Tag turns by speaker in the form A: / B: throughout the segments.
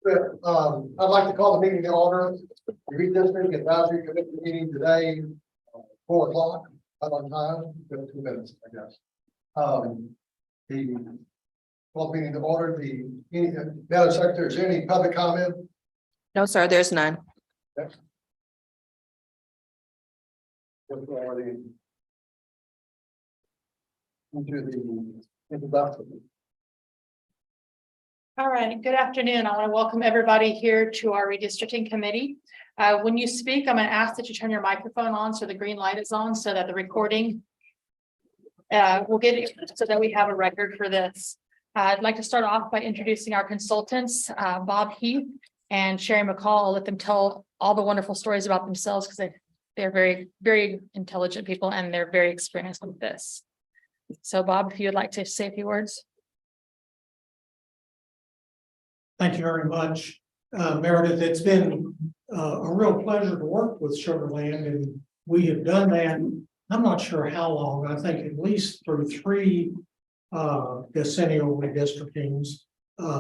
A: I'd like to call the meeting to order. The Redistricting Advisory Committee meeting today, 4 o'clock, up on time, 2 minutes, I guess. The call the meeting to order. Madam Secretary, is there any public comment?
B: No, sir, there's none.
A: Yes. Into the introduction.
C: All right, good afternoon. I want to welcome everybody here to our redistricting committee. When you speak, I'm going to ask that you turn your microphone on so the green light is on so that the recording will get it so that we have a record for this. I'd like to start off by introducing our consultants, Bob Heath and Sherry McCall. I'll let them tell all the wonderful stories about themselves because they're very, very intelligent people and they're very experienced with this. So Bob, if you would like to say a few words.
D: Thank you very much, Meredith. It's been a real pleasure to work with Sugar Land, and we have done that. I'm not sure how long. I think at least through 3 decennial redistrictings,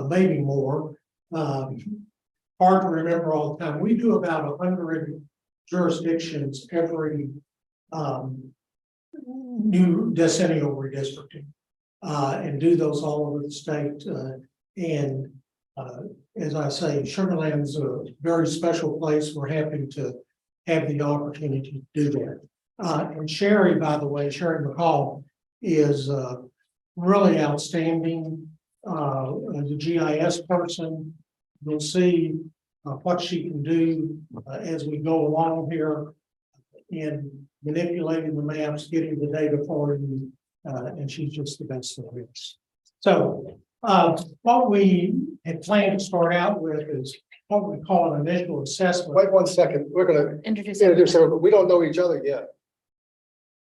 D: maybe more. Hard to remember all the time. We do about 100 jurisdictions every new decennial redistricting, and do those all over the state. As I say, Sugar Land's a very special place. We're happy to have the opportunity to do that. And Sherry, by the way, Sherry McCall is really outstanding. The GIS person. You'll see what she can do as we go along here in manipulating the maps, getting the data for you, and she's just the best of this. So what we had planned to start out with is what we call an initial assessment.
A: Wait 1 second. We're going to
C: Introduce
A: everyone, but we don't know each other yet.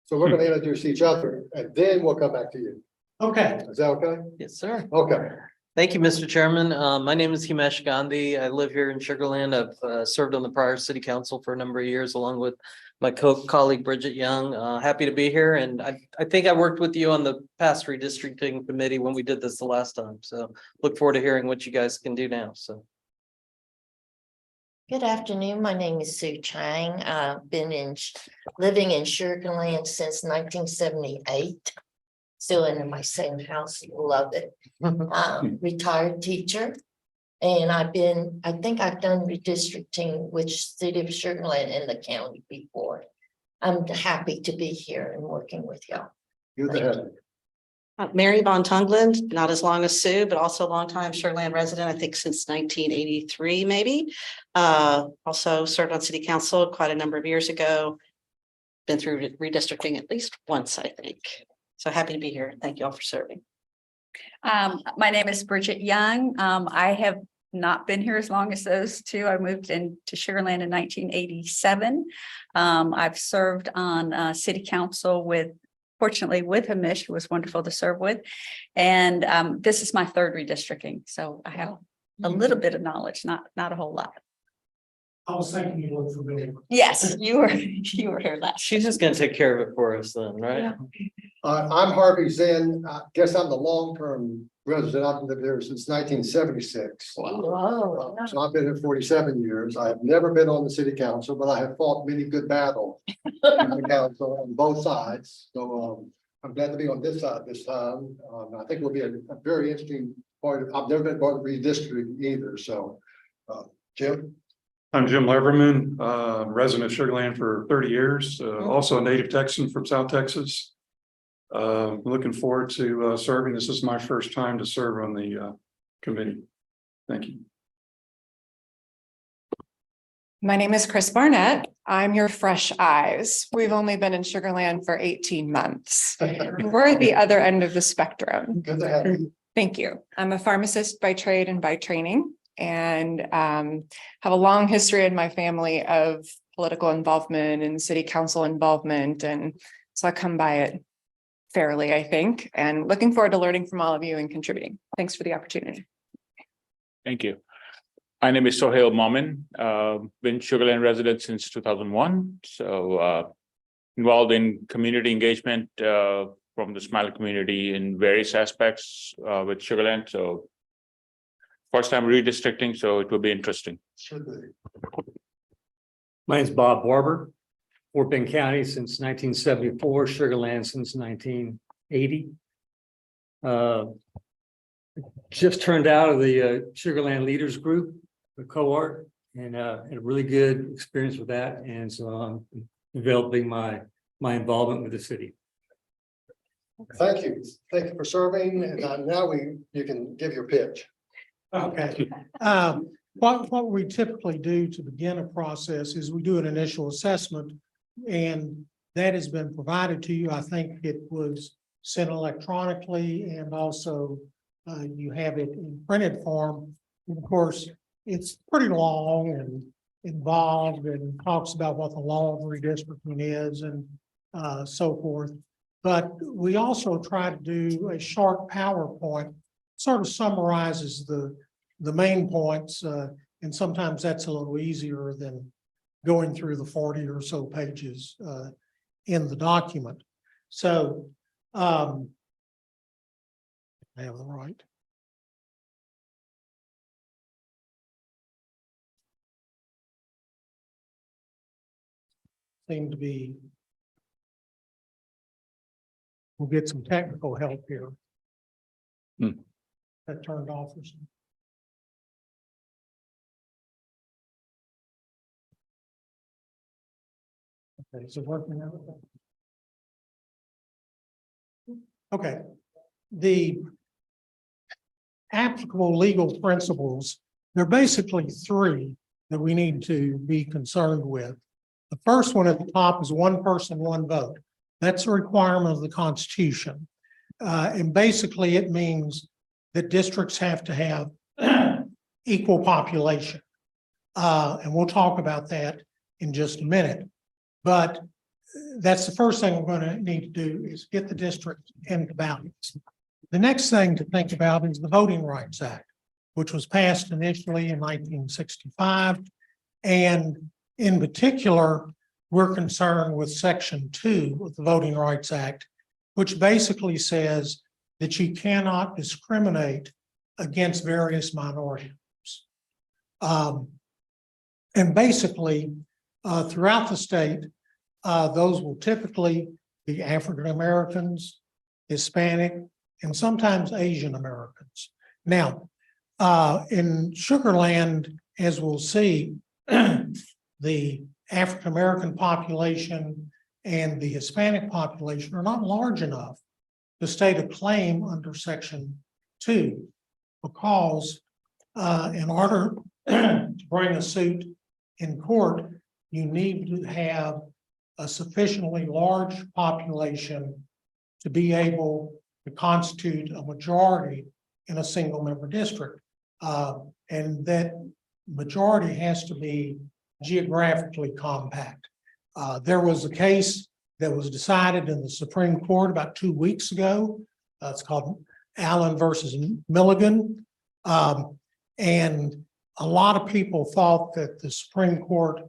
A: So we're going to introduce each other and then we'll come back to you.
D: Okay.
A: Is that okay?
E: Yes, sir.
A: Okay.
E: Thank you, Mr. Chairman. My name is Himesh Gandhi. I live here in Sugar Land. I've served on the prior city council for a number of years, along with my colleague Bridget Young. Happy to be here. And I think I worked with you on the past redistricting committee when we did this the last time. So look forward to hearing what you guys can do now. So.
F: Good afternoon. My name is Sue Chang. I've been living in Sugar Land since 1978. Still in my same house. Love it. Retired teacher. And I think I've done redistricting with city of Sugar Land in the county before. I'm happy to be here and working with y'all.
A: You're the head.
G: Mary Von Tungland, not as long as Sue, but also a long time Sugar Land resident, I think since 1983, maybe. Also served on city council quite a number of years ago. Been through redistricting at least once, I think. So happy to be here. Thank you all for serving.
H: My name is Bridget Young. I have not been here as long as those two. I moved into Sugar Land in 1987. I've served on city council fortunately with Himesh, who was wonderful to serve with. And this is my 3rd redistricting. So I have a little bit of knowledge, not a whole lot.
D: I was thinking you looked familiar.
H: Yes, you were here last.
E: She's just going to take care of it for us then, right?
H: Yeah.
A: I'm Harvey Zinn. I guess I'm the long-term resident. I've lived there since 1976.
F: Whoa.
A: So I've been here 47 years. I have never been on the city council, but I have fought many good battles in the council on both sides. So I'm glad to be on this side this time. I think it will be a very interesting part. I've never been part of redistricting either. So Jim?
I: I'm Jim Leverman, resident of Sugar Land for 30 years, also a native Texan from South Texas. Looking forward to serving. This is my first time to serve on the committee. Thank you.
J: My name is Chris Barnett. I'm your fresh eyes. We've only been in Sugar Land for 18 months. We're at the other end of the spectrum.
A: Good to have you.
J: Thank you. I'm a pharmacist by trade and by training, and have a long history in my family of political involvement and city council involvement. And so I come by it fairly, I think, and looking forward to learning from all of you and contributing. Thanks for the opportunity.
K: Thank you. My name is Sohail Momin, been Sugar Land resident since 2001. So involved in community engagement from the Smiley community in various aspects with Sugar Land. So first time redistricting, so it will be interesting.
A: Should be.
L: My name's Bob Barber, Fort Bend County since 1974, Sugar Land since 1980. Just turned out of the Sugar Land Leaders Group, the cohort, and had a really good experience with that. And so I'm developing my involvement with the city.
A: Thank you. Thank you for serving. And now you can give your pitch.
D: Okay. What we typically do to begin a process is we do an initial assessment, and that has been provided to you. I think it was sent electronically, and also you have it in printed form. And of course, it's pretty long and involved and talks about what the law of redistricting is and so forth. But we also try to do a short PowerPoint, sort of summarizes the main points, and sometimes that's a little easier than going through the 40 or so pages in the document. So I have the right. Seem to be. We'll get some technical help here. That turned off or something. Okay, so working out. Okay, the applicable legal principles, there are basically three that we need to be concerned with. The first one at the top is one person, one vote. That's a requirement of the Constitution. And basically it means that districts have to have equal population. And we'll talk about that in just a minute. But that's the first thing we're going to need to do is get the district into balance. The next thing to think about is the Voting Rights Act, which was passed initially in 1965. And in particular, we're concerned with Section 2 of the Voting Rights Act, which basically says that you cannot discriminate against various minority groups. And basically, throughout the state, those will typically be African Americans, Hispanic, and sometimes Asian Americans. Now, in Sugar Land, as we'll see, the African American population and the Hispanic population are not large enough to state a claim under Section 2, because in order to bring a suit in court, you need to have a sufficiently large population to be able to constitute a majority in a single member district. And that majority has to be geographically compact. There was a case that was decided in the Supreme Court about 2 weeks ago. It's called Allen versus Milligan. And a lot of people thought that the Supreme Court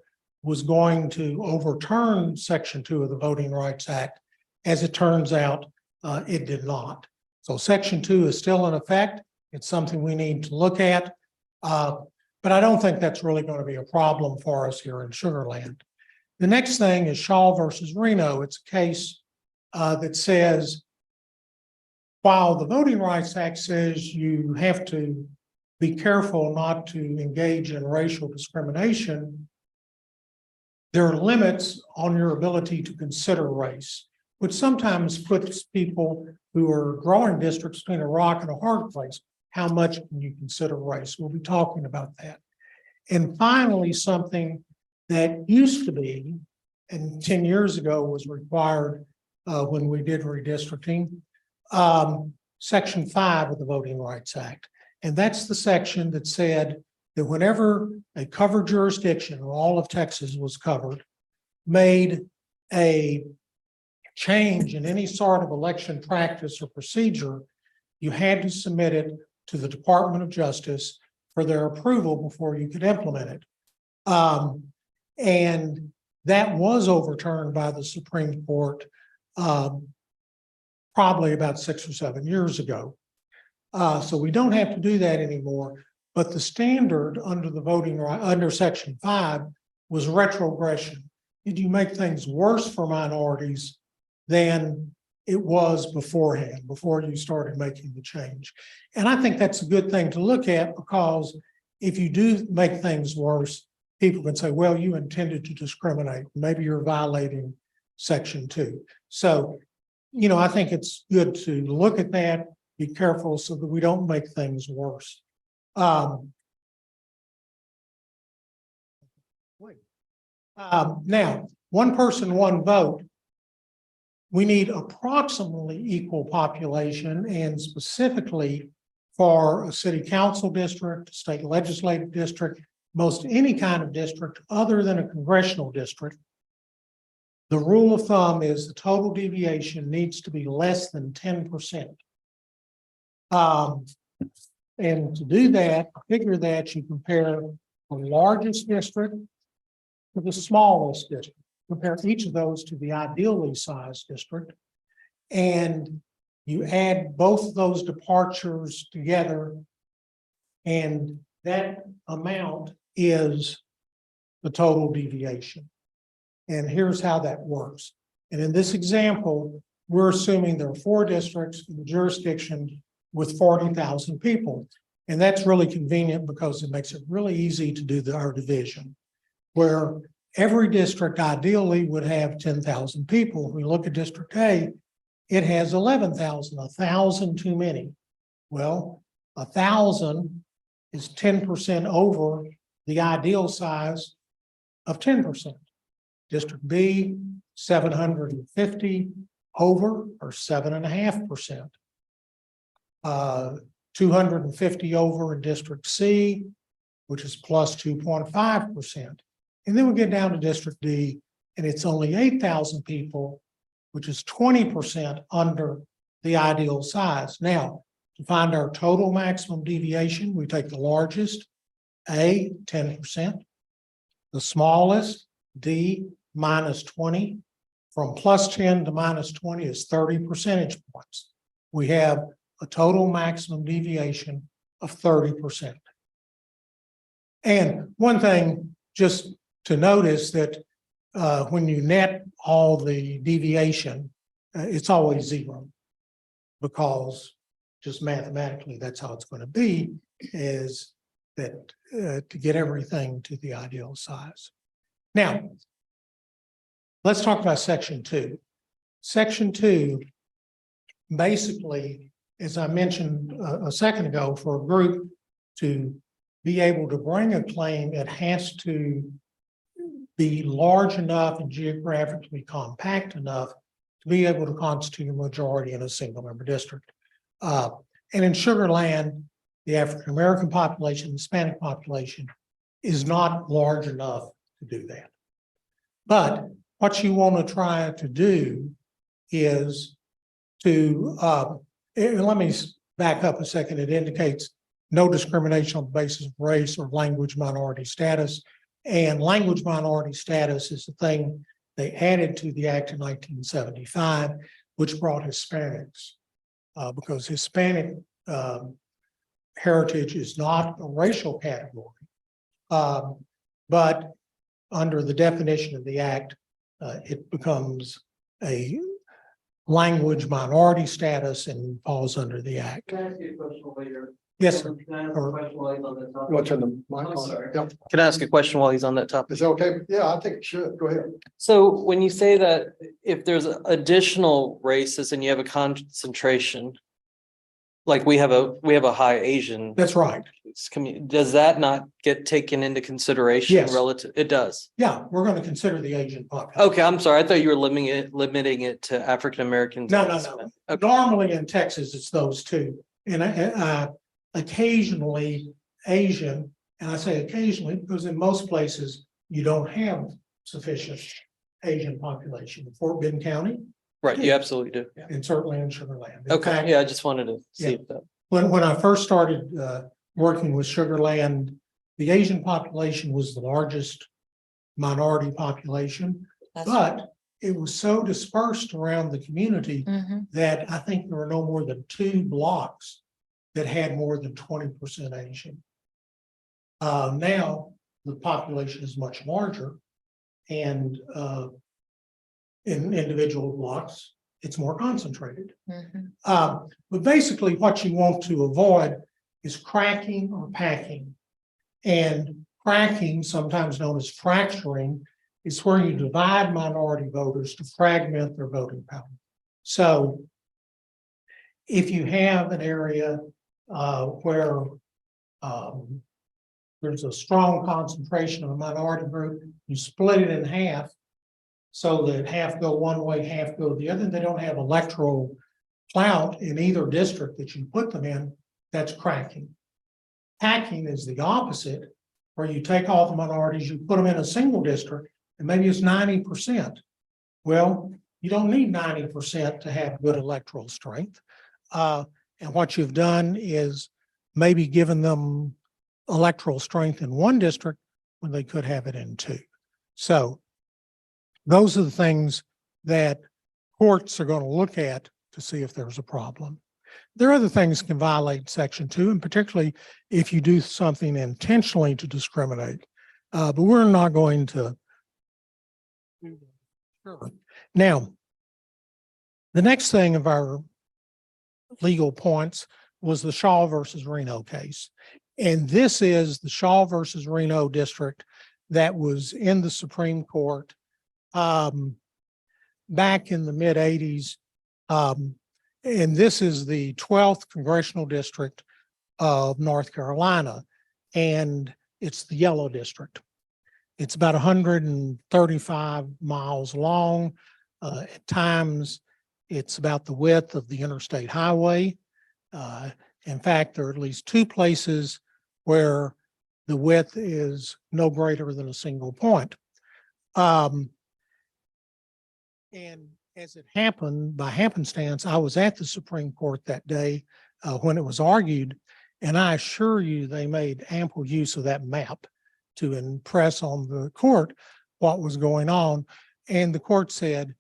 D: was going to overturn Section 2 of the Voting Rights Act. As it turns out, it did not. So Section 2 is still in effect. It's something we need to look at. But I don't think that's really going to be a problem for us here in Sugar Land. The next thing is Shaw versus Reno. It's a case that says, while the Voting Rights Act says you have to be careful not to engage in racial discrimination, there are limits on your ability to consider race, which sometimes puts people who are growing districts between a rock and a hard place. How much can you consider race? We'll be talking about that. And finally, something that used to be, and 10 years ago was required when we did redistricting, Section 5 of the Voting Rights Act. And that's the section that said that whenever a covered jurisdiction, or all of Texas was covered, made a change in any sort of election practice or procedure, you had to submit it to the Department of Justice for their approval before you could implement it. And that was overturned by the Supreme Court probably about 6 or 7 years ago. So we don't have to do that anymore. But the standard under the voting right, under section 5 was retrogression. Did you make things worse for minorities than it was beforehand, before you started making the change? And I think that's a good thing to look at, because if you do make things worse, people can say, well, you intended to discriminate. Maybe you're violating section 2. So, you know, I think it's good to look at that, be careful so that we don't make things worse. Now, one person, one vote. We need approximately equal population, and specifically for a city council district, state legislative district, most any kind of district other than a congressional district. The rule of thumb is the total deviation needs to be less than 10%. And to do that, figure that you compare the largest district to the smallest district. Compare each of those to the ideally sized district. And you add both of those departures together. And that amount is the total deviation. And here's how that works. And in this example, we're assuming there are 4 districts in the jurisdiction with 40,000 people. And that's really convenient because it makes it really easy to do our division, where every district ideally would have 10,000 people. If we look at District A, it has 11,000, 1,000 too many. Well, 1,000 is 10% over the ideal size of 10%. District B, 750 over, or 7.5%. 250 over in District C, which is plus 2.5%. And then we get down to District D, and it's only 8,000 people, which is 20% under the ideal size. Now, to find our total maximum deviation, we take the largest, A, 10%, the smallest, D, minus 20. From plus 10 to minus 20 is 30 percentage points. We have a total maximum deviation of 30%. And one thing just to notice that when you net all the deviation, it's always 0, because just mathematically, that's how it's going to be, is that to get everything to the ideal size. Now, let's talk about section 2. Section 2, basically, as I mentioned a second ago, for a group to be able to bring a claim, it has to be large enough and geographically compact enough to be able to constitute a majority in a single member district. And in Sugar Land, the African American population, Hispanic population is not large enough to do that. But what you want to try to do is to, and let me back up a second. It indicates no discrimination on the basis of race or language minority status. And language minority status is the thing they added to the Act in 1975, which brought Hispanics, because Hispanic heritage is not a racial category. But under the definition of the Act, it becomes a language minority status and falls under the Act.
E: Can I ask you a question later?
D: Yes, sir.
E: Can I ask a question while he's on that
A: You
E: topic?
A: want to turn the mic
E: I'm
A: on?
E: sorry.
A: Yep.
E: Can I ask a question while he's on that topic?
A: Is that okay? Yeah, I think it should. Go ahead.
E: So when you say that if there's additional races and you have a concentration, like we have a high Asian,
D: That's right.
E: does that not get taken into consideration
D: Yes.
E: relative? It does.
D: Yeah, we're going to consider the Asian population.
E: Okay, I'm sorry. I thought you were limiting it to African Americans.
D: No.
E: Okay.
D: Normally in Texas, it's those two. And occasionally Asian, and I say occasionally because in most places you don't have sufficient Asian population. In Fort Bend County,
E: Right, you absolutely do.
D: and certainly in Sugar Land. In
E: Okay,
D: fact,
E: yeah, I just wanted to see
D: Yeah.
E: if that.
D: when I first started working with Sugar Land, the Asian population was the largest minority population, but it was so dispersed around the community that I think there were no more than 2 blocks that had more than 20% Asian. Now, the population is much larger and in individual blocks, it's more concentrated.
F: Mhm.
D: But basically what you want to avoid is cracking or packing. And cracking, sometimes known as fracturing, is where you divide minority voters to fragment their voting power. So if you have an area where there's a strong concentration of a minority group, you split it in half so that half go one way, half go the other. They don't have electoral clout in either district that you put them in. That's cracking. Packing is the opposite, where you take all the minorities, you put them in a single district, and maybe it's 90%. Well, you don't need 90% to have good electoral strength. And what you've done is maybe given them electoral strength in one district when they could have it in two. So those are the things that courts are going to look at to see if there's a problem. There are other things that can violate Section 2, and particularly if you do something intentionally to discriminate. But we're not going to do that. Sure. Now, the next thing of our legal points was the Shaw versus Reno case. And this is the Shaw versus Reno district that was in the Supreme Court back in the mid 80s. And this is the 12th congressional district of North Carolina, and it's the yellow district. It's about 135 miles long. At times, it's about the width of the interstate highway. In fact, there are at least two places where the width is no greater than a single point. And as it happened, by happenstance, I was at the Supreme Court that day when it was argued, and I assure you they made ample use of that map to impress on the court what was going on. And the court said,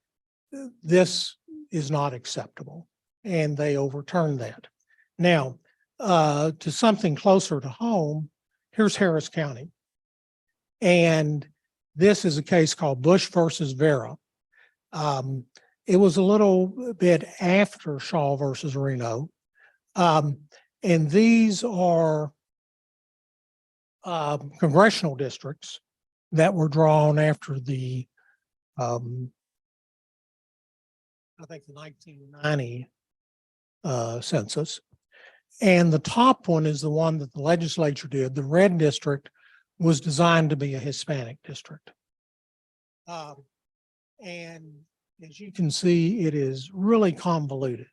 D: this is not acceptable, and they overturned that. Now, to something closer to home, here's Harris County. And this is a case called Bush versus Vera. It was a little bit after Shaw versus Reno. And these are congressional districts that were drawn after the, I think the 1990 census. And the top one is the one that the legislature did. The red district was designed to be a Hispanic district. And as you can see, it is really convoluted.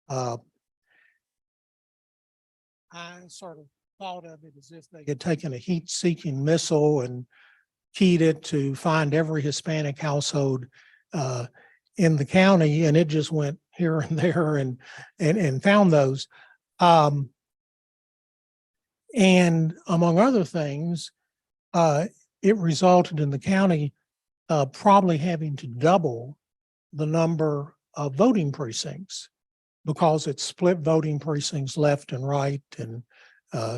D: I sort of thought of it as if they had taken a heat-seeking missile and keyed it to find every Hispanic household in the county, and it just went here and there and found those. And among other things, it resulted in the county probably having to double the number of voting precincts because it split voting precincts left and right and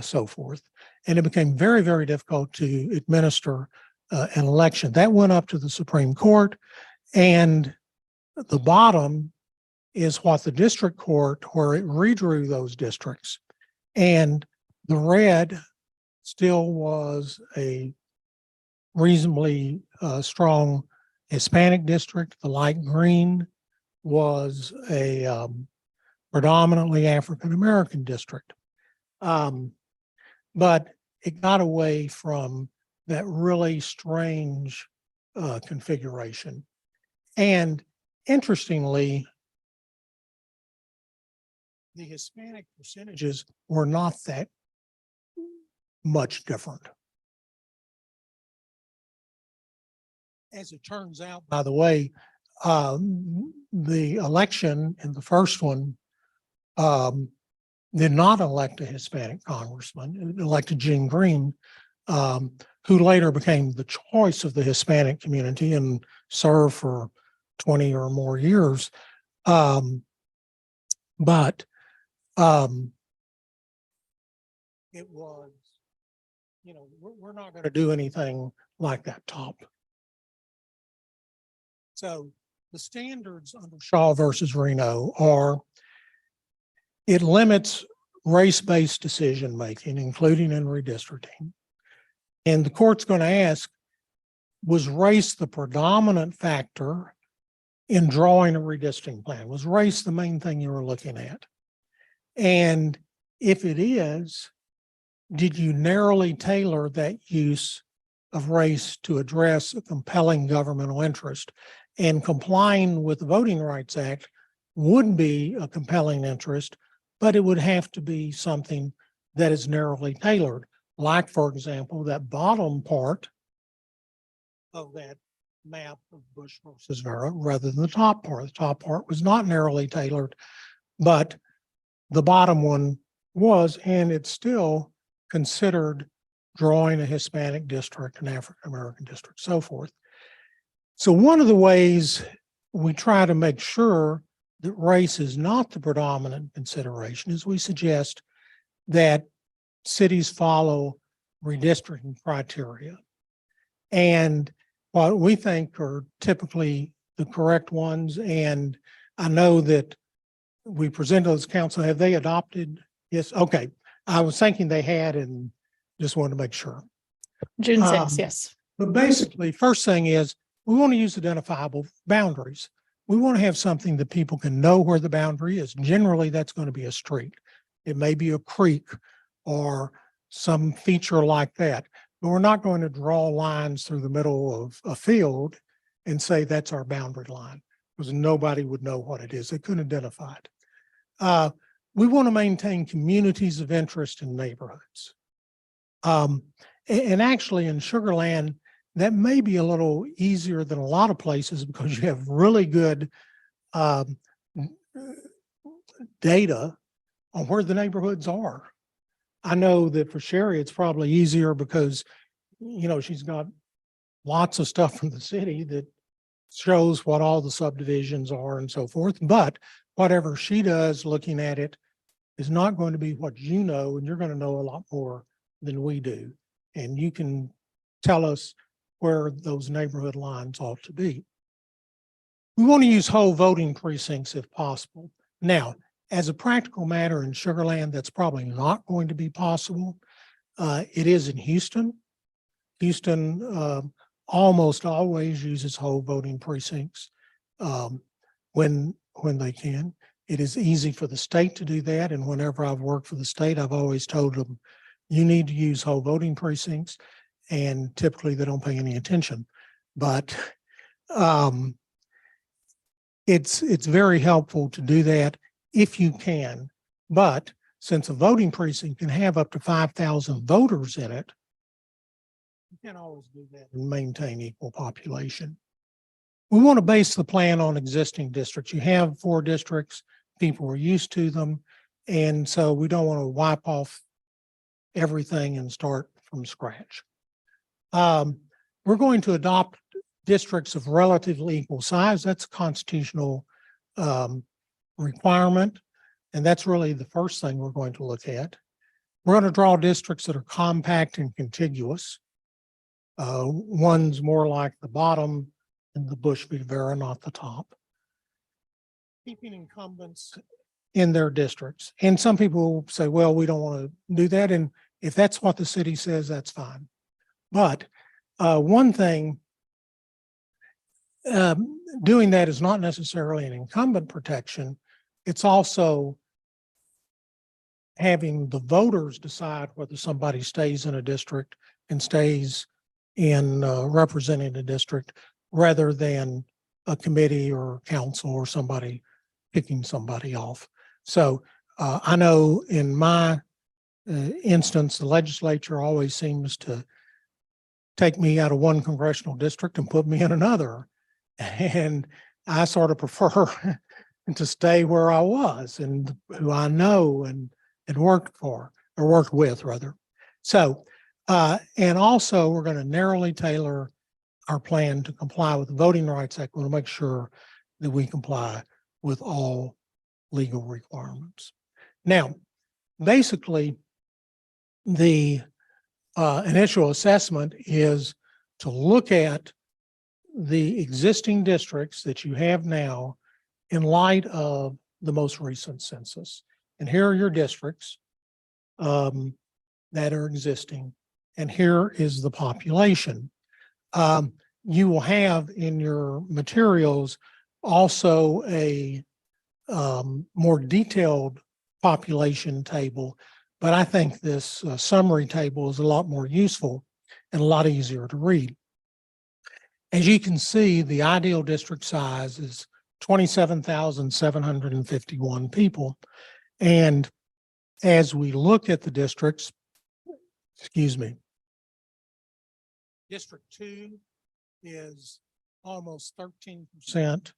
D: so forth. And it became very, very difficult to administer an election. That went up to the Supreme Court, and the bottom is what the district court, where it redrew those districts. And the red still was a reasonably strong Hispanic district. The light green was a predominantly African-American district. But it got away from that really strange configuration. And interestingly, the Hispanic percentages were not that much different. As it turns out, by the way, the election in the first one did not elect a Hispanic congressman. It elected Gene Green, who later became the choice of the Hispanic community and served for 20 or more years. But it was we're not going to do anything like that top. So the standards under Shaw versus Reno are, it limits race-based decision-making, including in redistricting. And the court's going to ask, was race the predominant factor in drawing a redistricting plan? Was race the main thing you were looking at? And if it is, did you narrowly tailor that use of race to address a compelling governmental interest? And complying with the Voting Rights Act would be a compelling interest, but it would have to be something that is narrowly tailored. Like, for example, that bottom part of that map of Bush versus Vera rather than the top part. The top part was not narrowly tailored, but the bottom one was, and it's still considered drawing a Hispanic district, an African-American district, so forth. So one of the ways we try to make sure that race is not the predominant consideration is we suggest that cities follow redistricting criteria. And what we think are typically the correct ones, and I know that we presented those council, have they adopted? Yes, okay. I was thinking they had and just wanted to make sure.
C: June 6th, yes.
D: But basically, first thing is we want to use identifiable boundaries. We want to have something that people can know where the boundary is. Generally, that's going to be a street. It may be a creek or some feature like that. But we're not going to draw lines through the middle of a field and say that's our boundary line, because nobody would know what it is. They couldn't identify it. We want to maintain communities of interest in neighborhoods. And actually in Sugar Land, that may be a little easier than a lot of places because you have really good data on where the neighborhoods are. I know that for Sherry, it's probably easier because, she's got lots of stuff from the city that shows what all the subdivisions are and so forth. But whatever she does looking at it is not going to be what you know, and you're going to know a lot more than we do. And you can tell us where those neighborhood lines ought to be. We want to use whole voting precincts if possible. Now, as a practical matter in Sugar Land, that's probably not going to be possible. It is in Houston. Houston almost always uses whole voting precincts when they can. It is easy for the state to do that. And whenever I've worked for the state, I've always told them, you need to use whole voting precincts. And typically they don't pay any attention. But it's very helpful to do that if you can. But since a voting precinct can have up to 5,000 voters in it, you can't always do that and maintain equal population. We want to base the plan on existing districts. You have 4 districts, people are used to them. And so we don't want to wipe off everything and start from scratch. We're going to adopt districts of relatively equal size. That's a constitutional requirement. And that's really the first thing we're going to look at. We're going to draw districts that are compact and contiguous. One's more like the bottom and the Bush v. Vera, not the top. Keeping incumbents in their districts. And some people say, well, we don't want to do that. And if that's what the city says, that's fine. But one thing, doing that is not necessarily an incumbent protection. It's also having the voters decide whether somebody stays in a district and stays in representing a district rather than a committee or council or somebody picking somebody off. So I know in my instance, the legislature always seems to take me out of one congressional district and put me in another. And I sort of prefer to stay where I was and who I know and worked for, or worked with rather. So, and also we're going to narrowly tailor our plan to comply with the Voting Rights Act. We'll make sure that we comply with all legal requirements. Now, basically, the initial assessment is to look at the existing districts that you have now in light of the most recent census. And here are your districts that are existing, and here is the population. You will have in your materials also a more detailed population table, but I think this summary table is a lot more useful and a lot easier to read. As you can see, the ideal district size is 27,751 people. And as we look at the districts, District 2 is almost 13%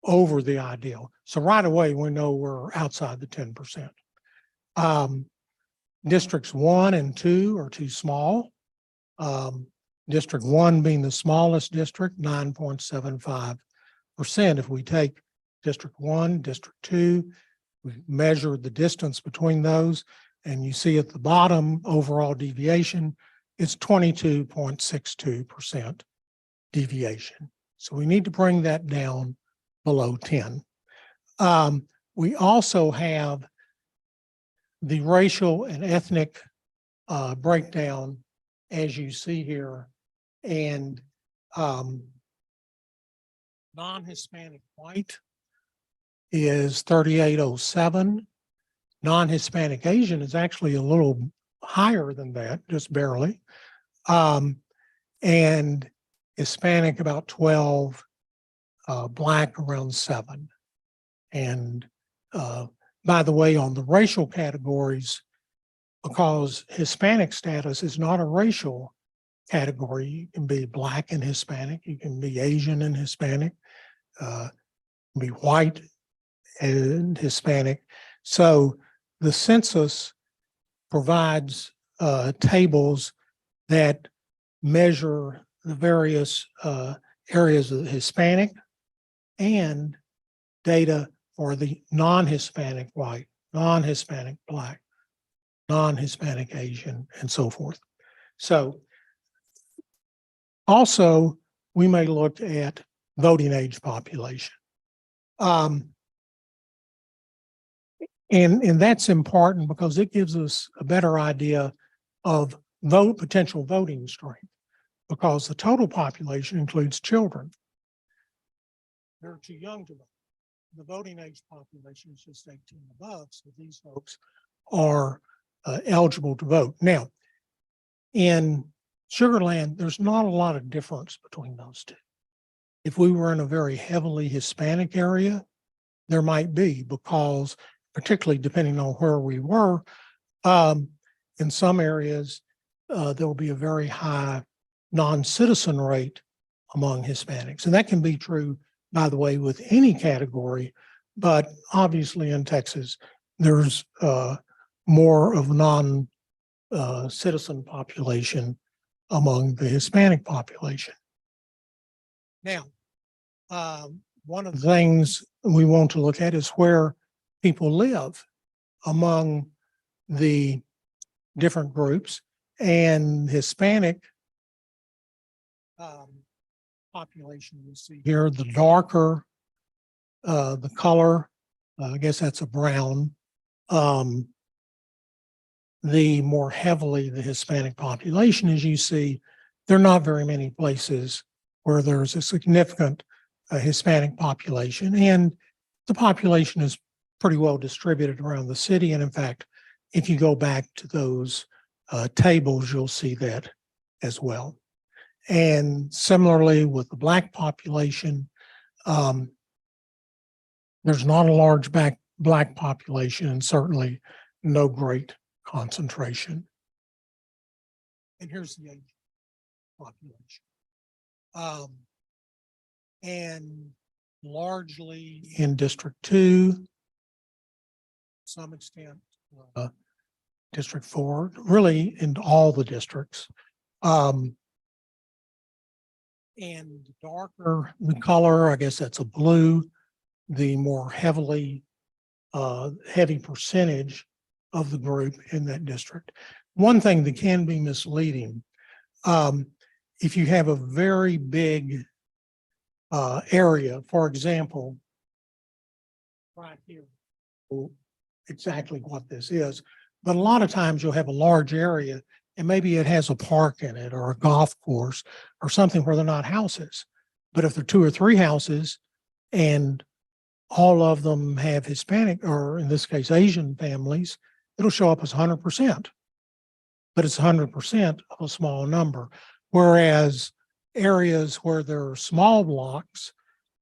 D: over the ideal. So right away, we know we're outside the 10%. Districts 1 and 2 are too small. District 1 being the smallest district, 9.75%. If we take District 1, District 2, we measure the distance between those, and you see at the bottom overall deviation, it's 22.62% deviation. So we need to bring that down below 10. We also have the racial and ethnic breakdown, as you see here, and non-Hispanic white is 3807. Non-Hispanic Asian is actually a little higher than that, just barely. And Hispanic about 12, Black around 7. And by the way, on the racial categories, because Hispanic status is not a racial category, you can be Black and Hispanic, you can be Asian and Hispanic, be white and Hispanic. So the census provides tables that measure the various areas of Hispanic and data for the non-Hispanic white, non-Hispanic Black, non-Hispanic Asian, and so forth. So also, we may look at voting age population. And that's important because it gives us a better idea of potential voting strength, because the total population includes children. They're too young to vote. The voting age population is just 18 and above, so these folks are eligible to vote. Now, in Sugar Land, there's not a lot of difference between those two. If we were in a very heavily Hispanic area, there might be, because particularly depending on where we were, in some areas, there will be a very high non-citizen rate among Hispanics. And that can be true, by the way, with any category, but obviously in Texas, there's more of non-citizen population among the Hispanic population. Now, one of the things we want to look at is where people live among the different groups, and Hispanic population you see here, the darker the color, I guess that's a brown, the more heavily the Hispanic population, as you see, there are not very many places where there's a significant Hispanic population, and the population is pretty well distributed around the city. And in fact, if you go back to those tables, you'll see that as well. And similarly with the Black population, there's not a large Black population, and certainly no great concentration. And here's the age population. And largely in District 2, some extent, District 4, really in all the districts. And the darker the color, I guess that's a blue, the more heavy percentage of the group in that district. one thing that can be misleading. If you have a very big area, for example, right here, exactly what this is, but a lot of times you'll have a large area and maybe it has a park in it or a golf course or something where they're not houses. But if they're 2 or 3 houses and all of them have Hispanic, or in this case, Asian families, it'll show up as 100%. But it's 100% of a small number. Whereas areas where there are small blocks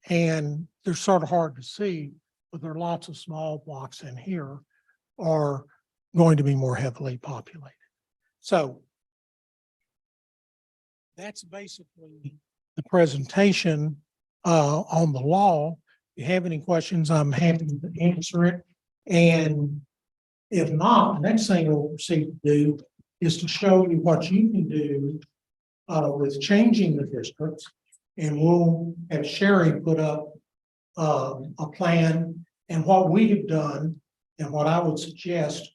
D: and they're sort of hard to see, but there are lots of small blocks in here, are going to be more heavily populated. So that's basically the presentation on the law. If you have any questions, I'm happy to answer it. And if not, the next thing we'll proceed to do is to show you what you can do with changing the districts. And we'll have Sherry put up a plan. And what we have done and what I would suggest,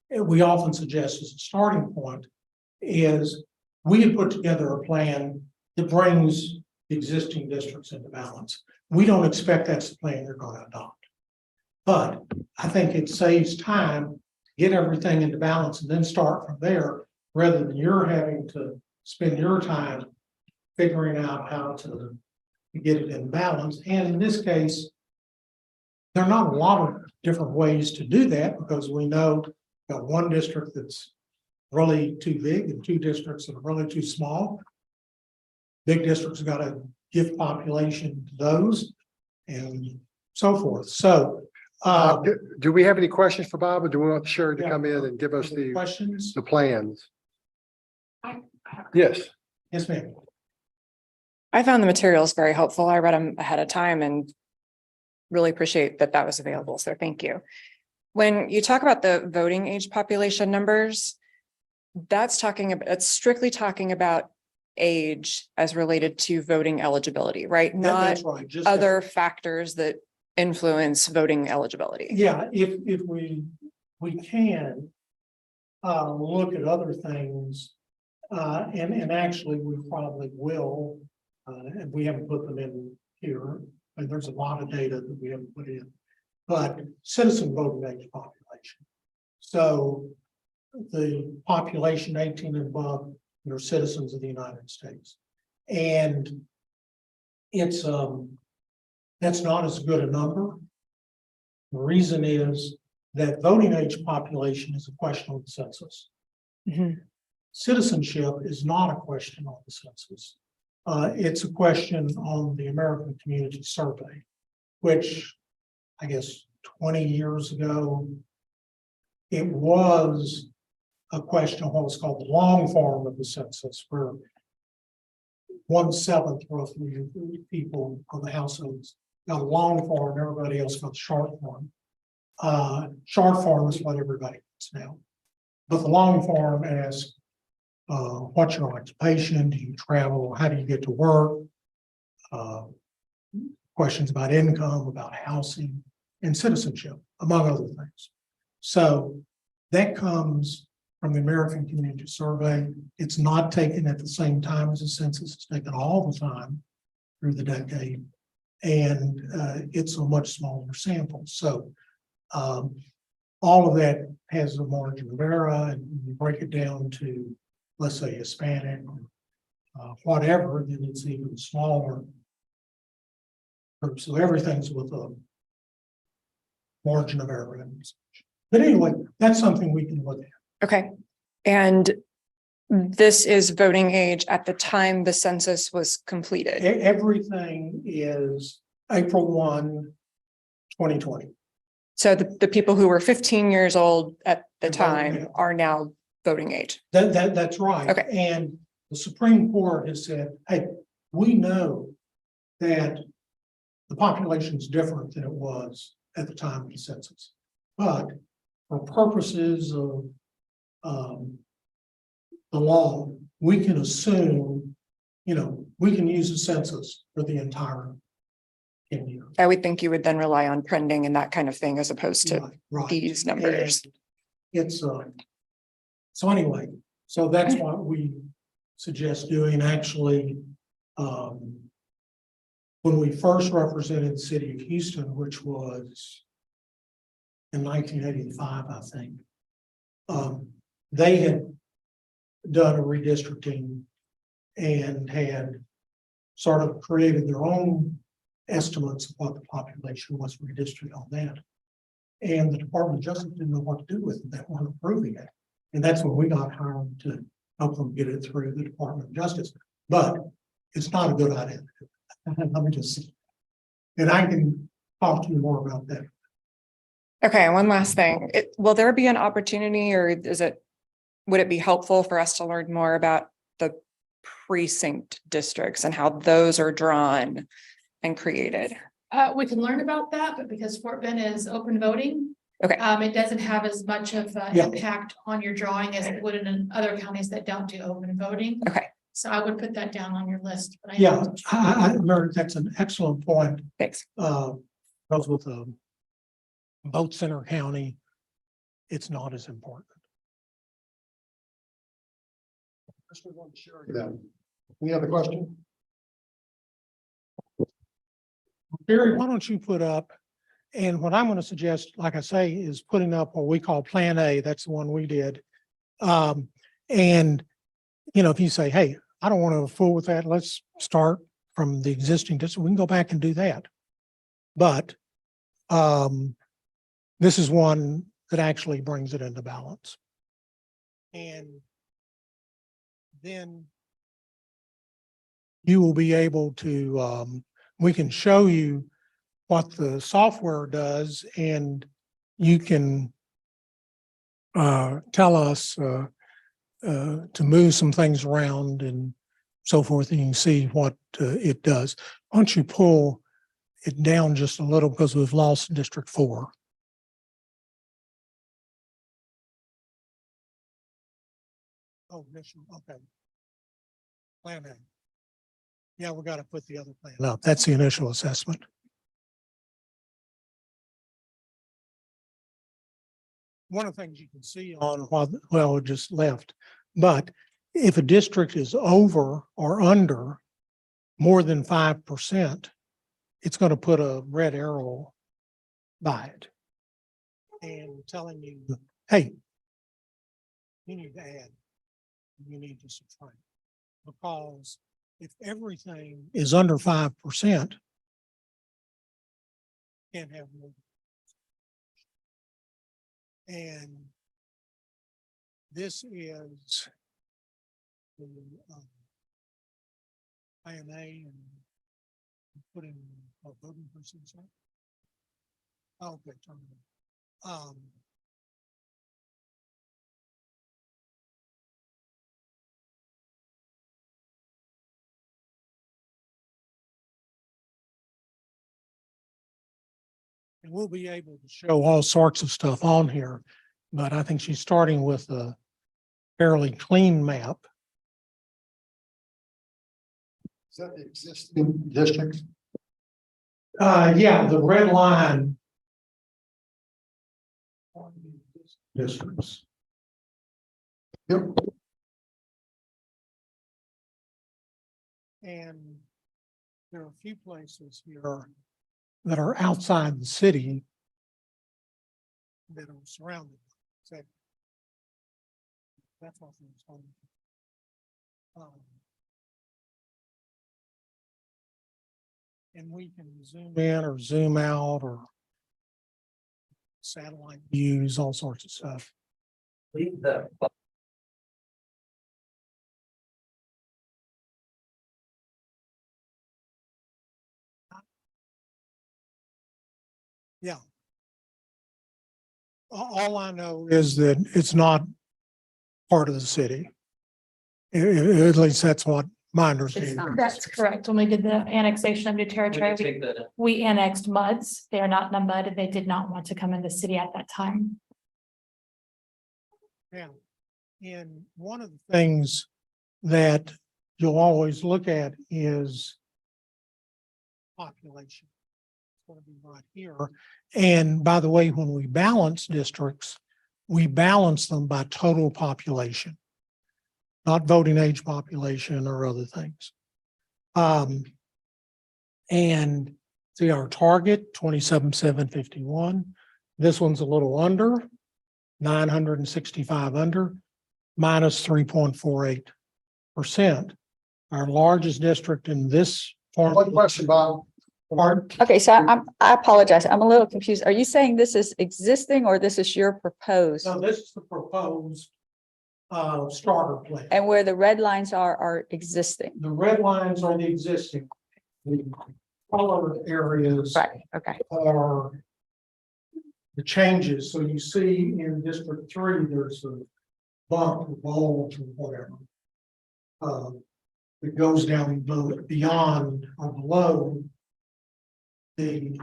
D: we often suggest as a starting point, is we have put together a plan that brings the existing districts into balance. We don't expect that's the plan they're going to adopt. But I think it saves time to get everything into balance and then start from there, rather than you're having to spend your time figuring out how to get it in balance. And in this case, there are not a lot of different ways to do that, because we know we've got one district that's really too big and 2 districts that are really too small. Big districts got to give population to those and so forth. So
A: Do we have any questions for Bob, or do we want Sherry to come in and give us
D: any
A: the
D: questions?
A: plans? Yes.
D: Yes, ma'am.
J: I found the materials very helpful. I read them ahead of time and really appreciate that that was available. So thank you. When you talk about the voting age population numbers, that's strictly talking about age as related to voting eligibility, right? Not
D: That's right. Just
J: other factors that influence voting eligibility.
D: yeah, if we can look at other things, and actually we probably will, and we haven't put them in here, and there's a lot of data that we haven't put in, but citizen voting age population. So the population 18 and above, they're citizens of the United States. And it's that's not as good a number. The reason is that voting age population is a question on the census.
J: Mhm.
D: Citizenship is not a question on the census. It's a question on the American Community Survey, which I guess 20 years ago, it was a question on what was called the long form of the census, where 1/7 roughly of the people of the households got a long form, everybody else got the short form. Short form is what everybody gets now. But the long form asks, what's your occupation? Do you travel? How do you get to work? Questions about income, about housing, and citizenship, among other things. So that comes from the American Community Survey. It's not taken at the same time as the census. It's taken all the time through the decade. And it's a much smaller sample. So all of that has a margin of error, and you break it down to, let's say, Hispanic, whatever, then it's even smaller group. So everything's with a margin of error. But anyway, that's something we can look at.
J: Okay. And this is voting age at the time the census was completed.
D: Everything is April 1, 2020.
J: So the people who were 15 years old at the
D: They're voting
J: time
D: age.
J: are now voting age.
D: That's right.
J: Okay.
D: And the Supreme Court has said, hey, we know that the population is different than it was at the time of the census. But for purposes of the law, we can assume, we can use the census for the entire 10 years.
J: I would think you would then rely on trending and that kind of thing as opposed to
D: Right.
J: these numbers.
D: And it's So anyway, so that's what we suggest doing actually. When we first represented the city of Houston, which was in 1985, I think. They had done a redistricting and had sort of created their own estimates of what the population was redistricted on that. And the Department of Justice didn't know what to do with it. They weren't approving it. And that's when we got hired to help them get it through the Department of Justice. But it's not a good idea. Let me just see. And I can talk to you more about that.
J: Okay, one last thing. Will there be an opportunity or would it be helpful for us to learn more about the precinct districts and how those are drawn and created?
C: We can learn about that, but because Fort Bend is open voting.
J: Okay.
C: It doesn't have as much of
D: Yeah.
C: impact on your drawing as it would in other counties that don't do open voting.
J: Okay,
C: So I would put that down on your list. But
D: Yeah, Meredith, that's an excellent point.
J: thanks.
D: Because with both Center County, it's not as important.
A: Yeah. Any other question?
D: Barry, why don't you put up, and what I'm going to suggest, like I say, is putting up what we call Plan A. That's the one we did. And, you know, if you say, hey, I don't want to fool with that, let's start from the existing district, we can go back and do that. But this is one that actually brings it into balance. And then you will be able to, we can show you what the software does, and you can tell us to move some things around and so forth, and you can see what it does. Why don't you pull it down just a little, because we've lost District 4. Oh, okay. Plan A. Yeah, we got to put the other plan up. That's the initial assessment. One of the things you can see on what, well, it just left, but if a district is over or under more than 5%, it's going to put a red arrow by it and telling you, hey, you need to add, you need to subtract. Because if everything is under 5%, can't have more. And this is the IMA and putting voting precincts on. Oh, okay, turn it on. And we'll be able to show all sorts of stuff on here, but I think she's starting with a fairly clean map.
A: Is that the existing district?
D: Yeah, the red line. Districts.
A: Yep.
D: And there are a few places here that are outside the city that are surrounded. So that's what it's on. And we can zoom in or zoom out or satellite views, all sorts of stuff.
E: Leave the
D: Yeah. All I know is that it's not part of the city. At least that's what my understanding is.
C: That's correct. When we did the annexation of new territory,
E: take the
C: we annexed MUDs. They are not in a MUD and they did not want to come in the city at that time.
D: Yeah. And one of the things that you'll always look at is population. It's going to be right here. And by the way, when we balance districts, we balance them by total population, not voting age population or other things. And see our target, 27,751. This one's a little under, 965 under, minus 3.48%. Our largest district in this
A: One
D: form.
A: question, Bob.
H: Okay, so I apologize. I'm a little confused. Are you saying this is existing or this is your proposed?
D: So this is the proposed starter plan.
H: And where the red lines are existing?
D: The red lines are the existing. The color areas
H: Right, okay.
D: are the changes. So you see in District 3, there's a bump or bulge or whatever. It goes down beyond or below the.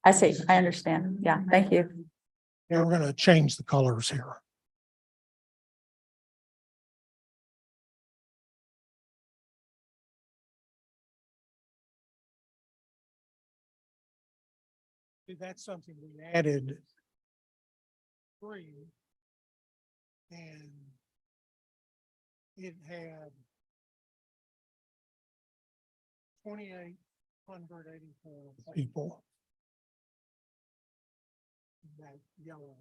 H: I see, I understand. Yeah, thank you.
D: Yeah, we're gonna change the colors here. That's something we added. Free. And it had 2,884 people. That yellow.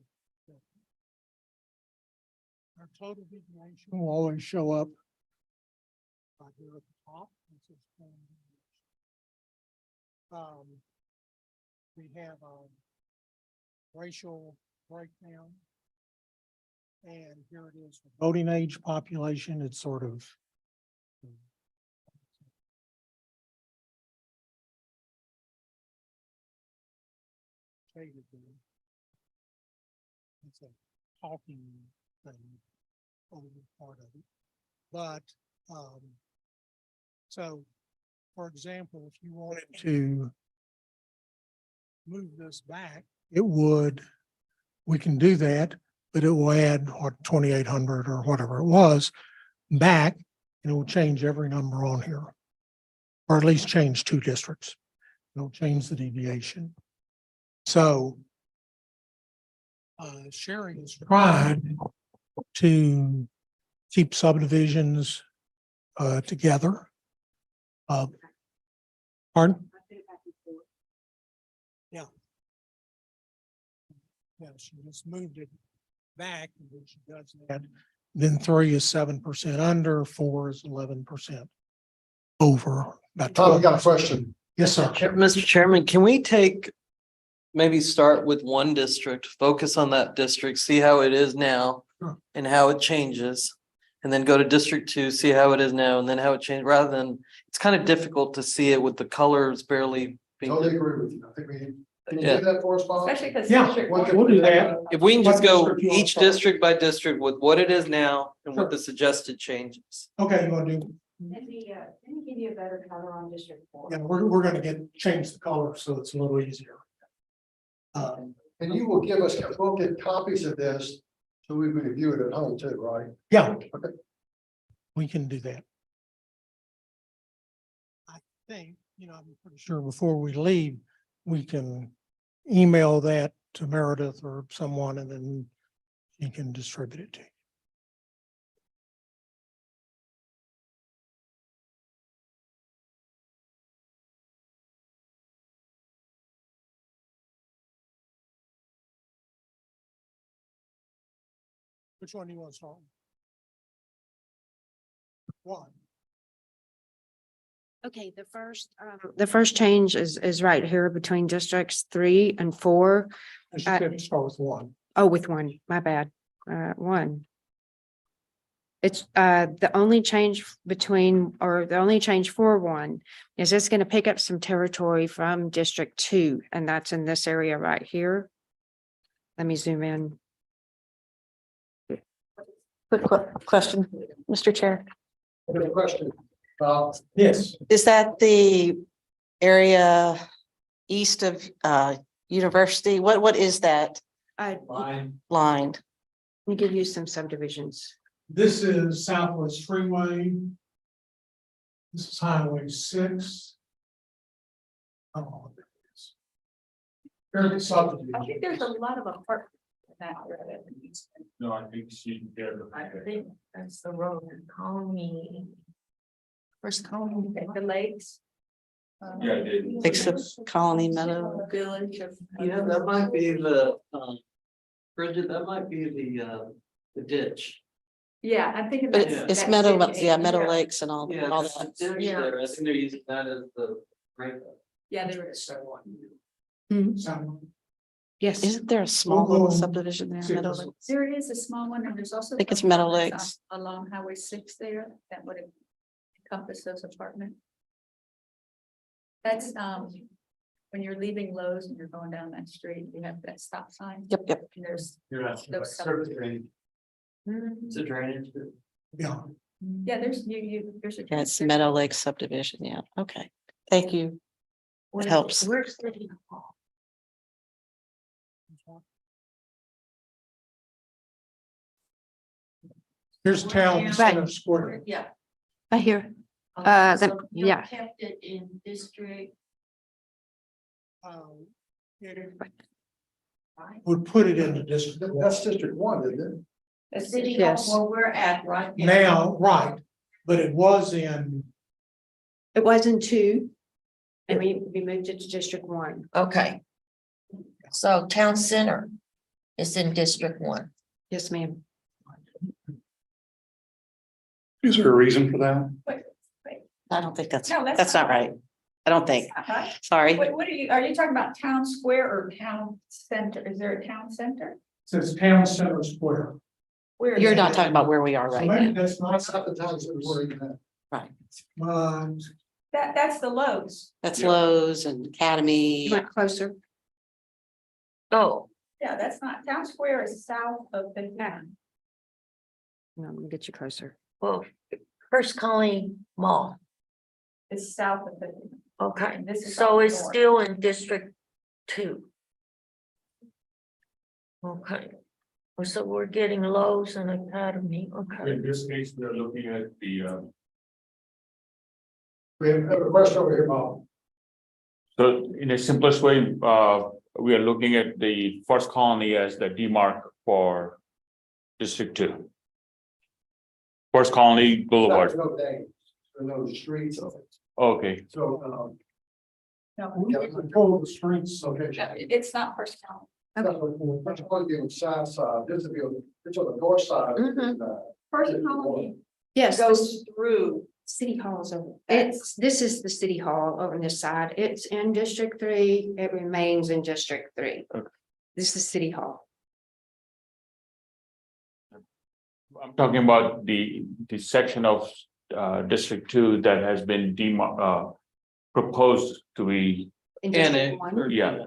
D: Our total deviation will always show up right here at the top. We have a racial breakdown. And here it is, voting age population, it's sort of. It's a talking thing over part of it. But, so, for example, if you wanted to move this back, it would, we can do that, but it will add what 2,800 or whatever it was back, and it will change every number on here, or at least change 2 districts. It'll change the deviation. So Sherry has tried to keep subdivisions together. Pardon? Yeah. Yeah, she just moved it back, and when she does that, then 3 is 7% under, 4 is 11% over. About
A: Tom, I
D: 12.
A: got a question.
D: Yes, sir.
E: Mr. Chairman, can we maybe start with one district, focus on that district, see how it is now
D: Sure.
E: and how it changes. And then go to District 2, see how it is now and then how it changed, rather than, it's kind of difficult to see it with the colors barely being.
A: Totally agree with you. I think can you
E: Yeah.
A: do that for us, Bob?
H: Especially because.
D: Yeah, we'll do that.
E: If we can just
D: What
E: go
D: district you wanna
E: each
D: start?
E: district by district with what it is now and
D: Sure.
E: what the suggested changes.
D: Okay, you want to do?
M: Let me give you a better color on District 4.
D: Yeah, we're gonna change the color so it's a little easier.
A: And you will give us, we'll get copies of this, so we can review it at home too, right?
D: Yeah.
A: Okay.
D: We can do that. I think, I'm pretty sure before we leave, we can email that to Meredith or someone, and then you can distribute it to you. Which one do you want to start with? One.
M: Okay, the first change is right here between districts 3 and 4.
D: I should have to start with one.
M: Oh, with 1, my bad. 1. It's the only change for 1 is it's going to pick up some territory from District 2, and that's in this area right here. Let me zoom in.
G: Quick question, Mr. Chair.
A: Any question?
D: Yes.
G: Is that the area east of University? What is that
M: Let
G: line?
M: me give you some subdivisions.
D: This is Southwest Freeway. This is Highway 6. Oh, Here's the
H: I
D: subdivision.
H: think there's a lot of apartments in that area.
K: No, I think she did.
F: I think that's the road, Colony. First Colony.
H: At the lakes.
K: Yeah, they did.
G: Fix the Colony Meadow.
H: Village of.
E: Yeah, that might be the, Bridget, that might be the ditch.
H: Yeah, I'm thinking.
G: But
H: that's-
G: it's
H: that's
G: Meadow,
H: it.
G: yeah, Meadow Lakes and all
E: Yeah,
G: all
E: there's a
G: that.
E: ditch
F: Yeah.
E: there. I think they're using that as the break.
H: Yeah, there is one.
D: So,
M: Yes,
G: Isn't there a small little subdivision there, Meadow Lakes?
H: There is a small one, and there's also.
G: I think it's
H: some
G: Meadow
H: apartments
G: Lakes.
H: Along Highway 6 there, that would encompass those apartments. That's, when you're leaving Lowe's and you're going down that street, you have that stop sign.
G: Yep, yep.
H: And there's,
E: You're asking about
H: Those
E: surface drainage. It's a drainage.
D: yeah,
H: yeah, there's a.
G: Yeah, it's Meadow Lake subdivision, yeah, okay, thank you. It helps.
F: Where's City Hall?
D: here's Town Center Square.
F: Yeah.
M: right here.
F: Okay,
M: The-
F: so you
M: yeah.
F: kept it in district.
D: Would put it in the district.
A: That's District 1, isn't it?
F: The city hall
M: Yes.
F: where we're at right now.
D: Now, right, but it was in,
M: It was in 2. And we moved it to District 1.
F: Okay. So Town Center is in District 1.
M: Yes, ma'am.
I: Is there a reason for that?
G: I don't think that's,
H: No,
G: that's not right. I don't think,
H: Right?
G: sorry.
H: What are you talking about, town square or town center? Is there a town center?
D: says Town Center Square.
H: Where is
G: You're
H: it?
G: not talking about where we are
D: So
G: right
D: maybe
G: now,
D: that's not,
A: That's not the time that we're in that.
G: right?
H: That's the Lowe's.
G: That's Lowe's and Academy.
M: You went closer.
F: Oh,
H: Yeah, that's not, town square is south of the town.
M: No, I'm gonna get you closer.
F: well, First Colony Mall.
H: It's south of the.
F: Okay,
H: And this is
F: so
H: on
F: it's
H: north.
F: still in District 2. Okay. Well, so we're getting Lowe's and Academy, okay.
K: In this case, we are looking at the,
A: We have a question over here, Bob.
K: so in a simplest way, we are looking at the First Colony as the demarc for District 2. First Colony Boulevard.
A: There's no names, there's no streets of it.
K: Okay,
A: So,
H: No,
D: we can control the streets.
A: okay.
H: it's not First County.
A: That's going to be on the south side, this will be on, it's on the north side.
F: Mhm.
H: First Colony
M: Yes,
H: goes through.
M: City Hall's over. This is the City Hall over on this side. It's in District 3. It remains in District 3.
K: Okay.
M: This is City Hall.
K: I'm talking about the section of District 2 that has been proposed to be,
M: In District 1.
K: yeah,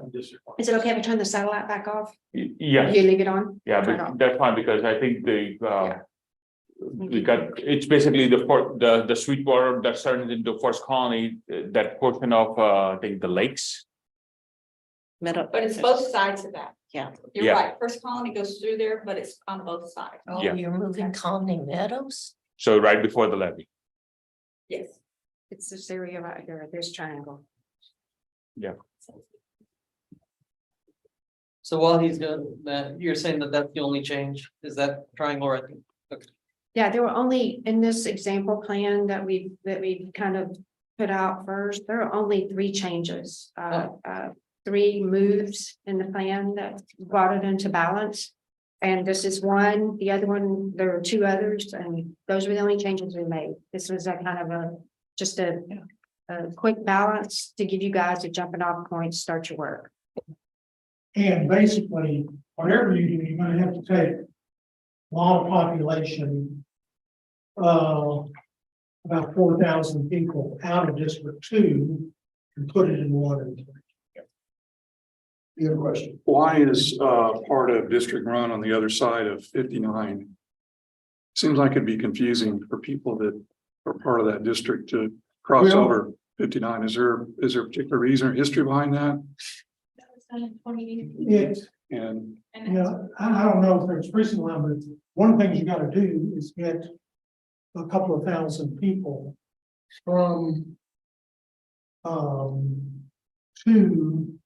M: Is it okay if I turn the satellite back off?
K: yeah,
M: You leave it on?
K: yeah,
M: Turn it off.
K: but that's fine because I think we
M: you.
K: got, it's basically the sweet water that turns into First Colony, that portion of I think the lakes.
G: Meadow.
H: But it's both sides of that.
G: Yeah.
H: You're
K: Yeah.
H: right. First Colony goes through there, but it's on both sides.
F: Oh,
K: Yeah.
F: you're moving Colony Meadows?
K: So right before the levee.
H: Yes.
M: It's this area right here, this triangle.
E: So while he's doing that, you're saying that that's the only change? Is that triangle right? Okay.
M: Yeah, there were only, in this example plan that we kind of put out first, there are only 3 changes. 3 moves in the plan that brought it into balance. And this is one, the other one, there were 2 others, and those were the only changes we made. This was a kind of just a quick balance to give you guys a jumping off point, to start your work.
D: And basically, whatever you do, you're gonna have to take a lot of population. About 4,000 people out of District 2 and put it in 1 and 3.
A: You have a question?
I: Why is part of District Run on the other side of 59? Seems like it'd be confusing for people that are part of that district to cross
D: Well-
I: over 59. Is there a particular reason or history behind that?
H: That was done in 2018.
D: It's,
I: And
H: And
D: you know, I don't know if there's recent one, but one of the things you gotta do is get a couple of thousand people from to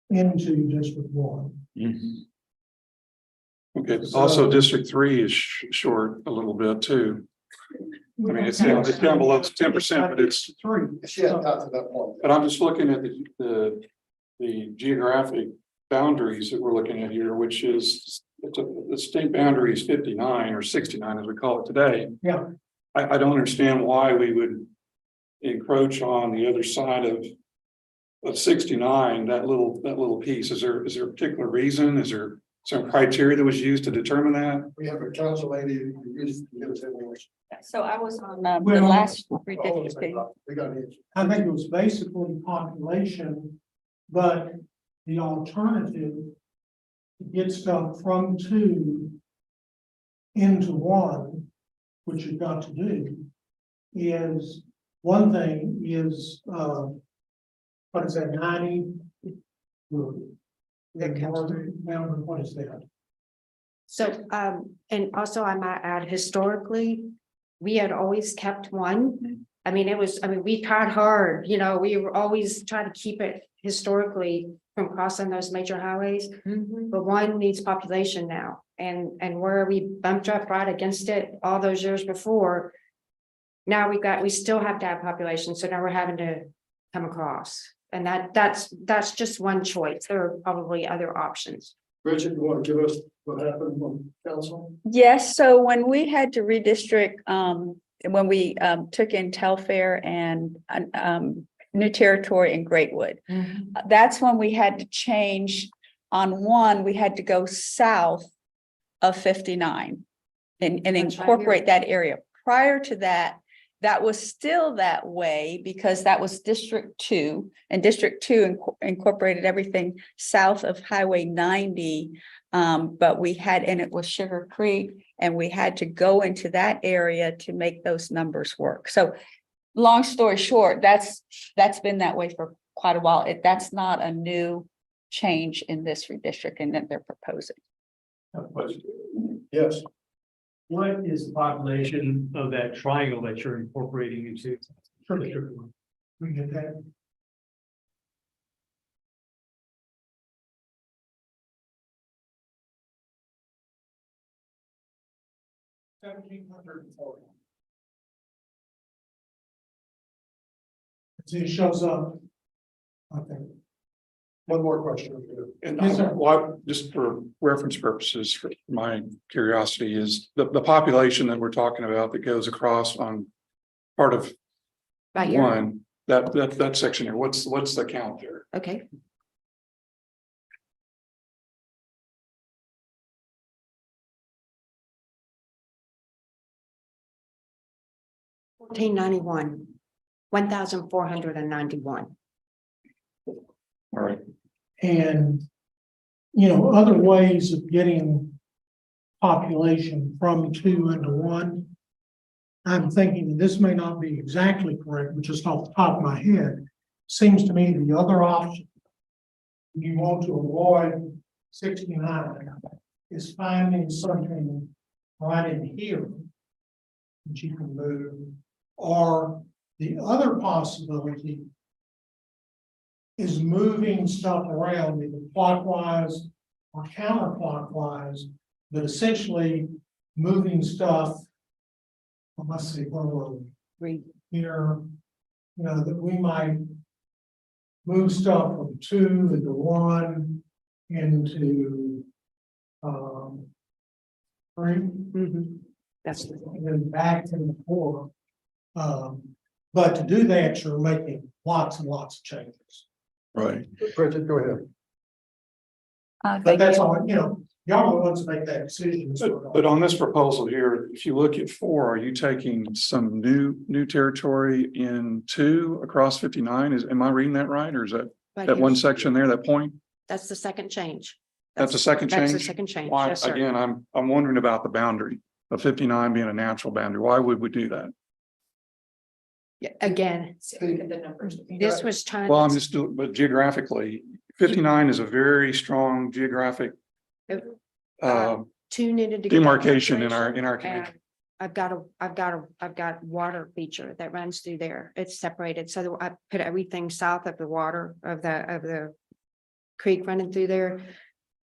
D: into District 1.
I: Okay, also District 3 is short a little bit too. I mean, it's down below 10%, but it's,
D: Three.
A: She hadn't got to that point.
I: but I'm just looking at the geographic boundaries that we're looking at here, which is, the state boundary is 59 or 69 as we call it today.
D: Yeah.
I: I don't understand why we would encroach on the other side of 69, that little piece. Is there a particular reason? Is there some criteria that was used to determine that?
A: We have a council lady who used to give us information.
H: So I was on
D: Well,
H: the last
A: We
H: redistricting.
A: got it.
D: I think it was basically population, but the alternative to get stuff from 2 into 1, which you've got to do, is one thing is, what is that, 90? What is that?
M: So, and also I might add historically, we had always kept 1. I mean, we tried hard, we were always trying to keep it historically from crossing those major highways. But 1 needs population now, and where we bumped up right against it all those years before. Now we still have to have population, so now we're having to come across, and that's just one choice. There are probably other options.
A: Bridget, you want to give us what happened on council?
H: Yes, so when we had to redistrict, when we took in Telfair and New Territory and Greatwood, that's when we had to change. On 1, we had to go south of 59 and
M: That's right
H: incorporate that area. Prior to that, that was still that way because that was District 2, and District 2 incorporated everything south of Highway 90. But we had, and it was Sugar Creek, and we had to go into that area to make those numbers work. So long story short, that's been that way for quite a while. That's not a new change in this redistricting that they're proposing.
A: Yes.
L: What is the population of that triangle that you're incorporating into?
D: We get that. See, it shows up. Okay.
A: One more question.
I: And
D: Yes, sir.
I: just for reference purposes, for my curiosity is the population that we're talking about that goes across on part of
M: Right here,
I: 1, that section here, what's the count there?
M: okay. $1491, 1,491.
I: All right.
D: And, other ways of getting population from 2 into 1. I'm thinking this may not be exactly correct, but just off the top of my head, seems to me the other option you want to avoid 69 is finding something right in here that you can move, or the other possibility is moving stuff around either clockwise or counterclockwise, but essentially moving stuff. Well, let's see, where were we? Here, that we might move stuff from 2 into 1 into 3.
M: That's
D: And then back to the 4. But to do that, you're making lots and lots of changes.
I: Right.
A: Bridget, go ahead.
D: But
H: Thank
D: that's
H: you.
D: all, y'all are the ones to make that decision.
I: But on this proposal here, if you look at 4, are you taking some new territory in 2 across 59? Am I reading that right? Or is that
M: right
I: that
M: here.
I: one section there, that point?
M: That's the second change.
I: That's a second
M: That's
I: change?
M: the second change,
I: Why,
M: yes, sir.
I: again, I'm wondering about the boundary of 59 being a natural boundary. Why would we do that?
M: Yeah, again, this was trying.
I: Well, I'm just doing, but geographically, 59 is a very strong geographic
M: Two needed to.
I: demarcation in our community.
M: And I've got water feature that runs through there. It's separated. So I put everything south of the water of the creek running through there.